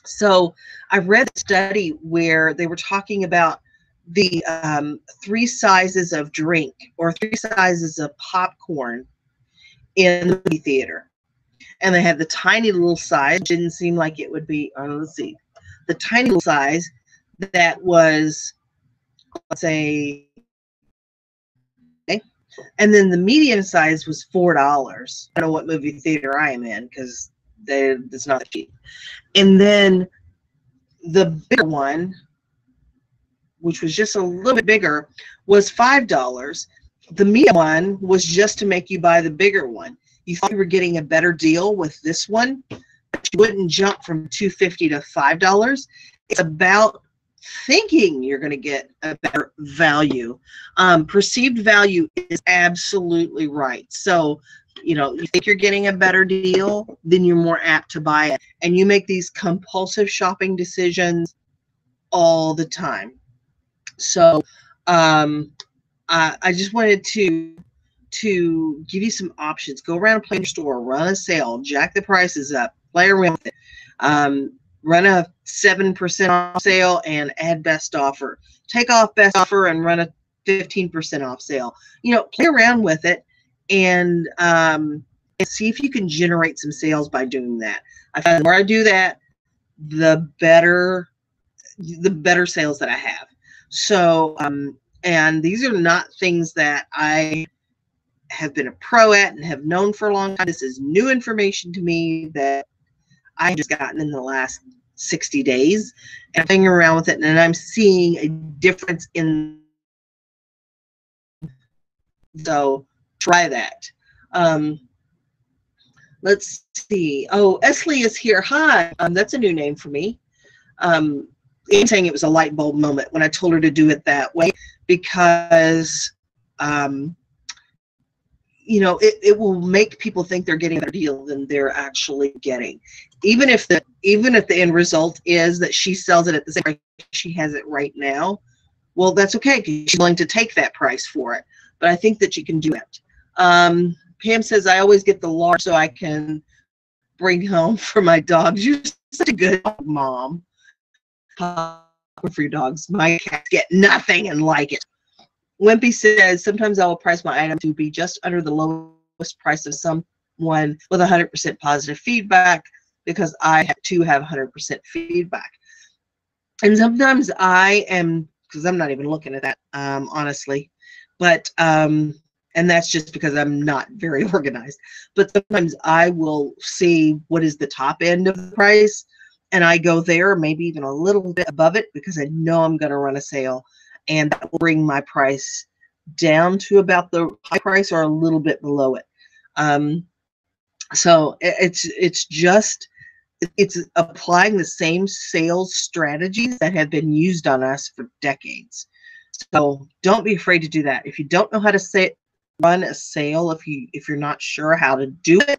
So I read a study where they were talking about the 3 sizes of drink or 3 sizes of popcorn in the movie theater. And they had the tiny little size, didn't seem like it would be, let's see, the tiny little size that was, let's say, okay. And then the medium size was $4. I don't know what movie theater I am in because it's not cheap. And then the bigger one, which was just a little bit bigger, was $5. The medium one was just to make you buy the bigger one. You thought you were getting a better deal with this one, but you wouldn't jump from $2.50 to $5. It's about thinking you're going to get a better value. Perceived value is absolutely right. So, you know, you think you're getting a better deal, then you're more apt to buy it. And you make these compulsive shopping decisions all the time. So I just wanted to give you some options. Go around and play in your store, run a sale, jack the prices up, play around with it. Run a 7% off sale and add best offer. Take off best offer and run a 15% off sale. You know, play around with it and see if you can generate some sales by doing that. I find the more I do that, the better sales that I have. So, and these are not things that I have been a pro at and have known for a long time. This is new information to me that I just gotten in the last 60 days, and I'm playing around with it, and I'm seeing a difference in. So try that. Let's see. Oh, Esley is here. Hi. That's a new name for me. I'm saying it was a light bulb moment when I told her to do it that way because, you know, it will make people think they're getting a better deal than they're actually getting. Even if the end result is that she sells it at the same price she has it right now, well, that's okay because she's willing to take that price for it. But I think that you can do it. Pam says, I always get the large so I can bring home for my dogs. You're such a good mom. For your dogs. My cats get nothing and like it. Wimpy says, sometimes I will price my item to be just under the lowest price of someone with 100% positive feedback because I have to have 100% feedback. And sometimes I am, because I'm not even looking at that, honestly, but, and that's just because I'm not very organized. But sometimes I will see what is the top end of the price, and I go there, maybe even a little bit above it, because I know I'm going to run a sale. And that will bring my price down to about the high price or a little bit below it. So it's applying the same sales strategies that have been used on us for decades. So don't be afraid to do that. If you don't know how to run a sale, if you're not sure how to do it,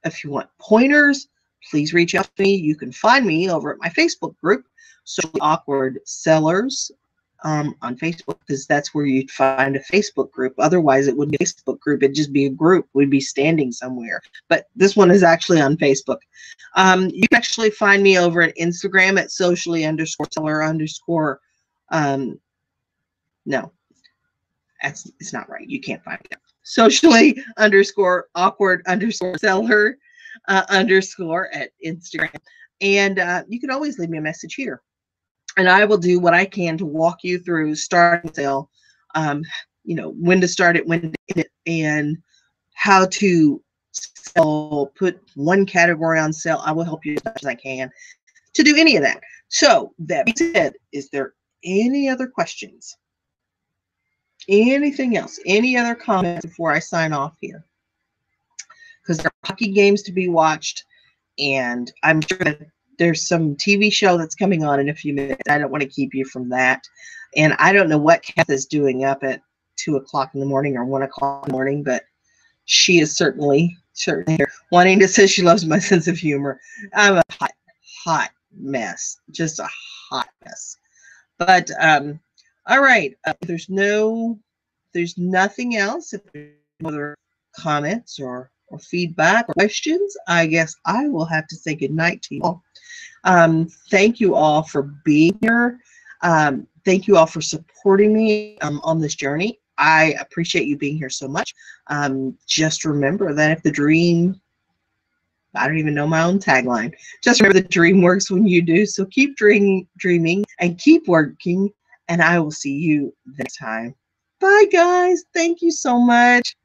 if you want pointers, please reach out to me. You can find me over at my Facebook group, Socially Awkward Sellers. On Facebook, because that's where you'd find a Facebook group. Otherwise, it wouldn't be a Facebook group. It'd just be a group. We'd be standing somewhere. But this one is actually on Facebook. You can actually find me over at Instagram at socially_seller_. No, it's not right. You can't find it. Socially_awkward_seller_ at Instagram. And you can always leave me a message here. And I will do what I can to walk you through starting a sale, you know, when to start it, when to end it, and how to sell, put one category on sale. I will help you as much as I can to do any of that. So that being said, is there any other questions? Anything else? Any other comments before I sign off here? Because there are hockey games to be watched, and I'm sure that there's some TV show that's coming on in a few minutes. I don't want to keep you from that. And I don't know what Kath is doing up at 2 o'clock in the morning or 1 o'clock in the morning, but she is certainly here wanting to say she loves my sense of humor. I'm a hot mess, just a hot mess. But all right, there's nothing else. If there's no other comments or feedback or questions, I guess I will have to say good night to you all. Thank you all for being here. Thank you all for supporting me on this journey. I appreciate you being here so much. Just remember that if the dream, I don't even know my own tagline. Just remember the dream works when you do. So keep dreaming and keep working. And I will see you next time. Bye, guys. Thank you so much.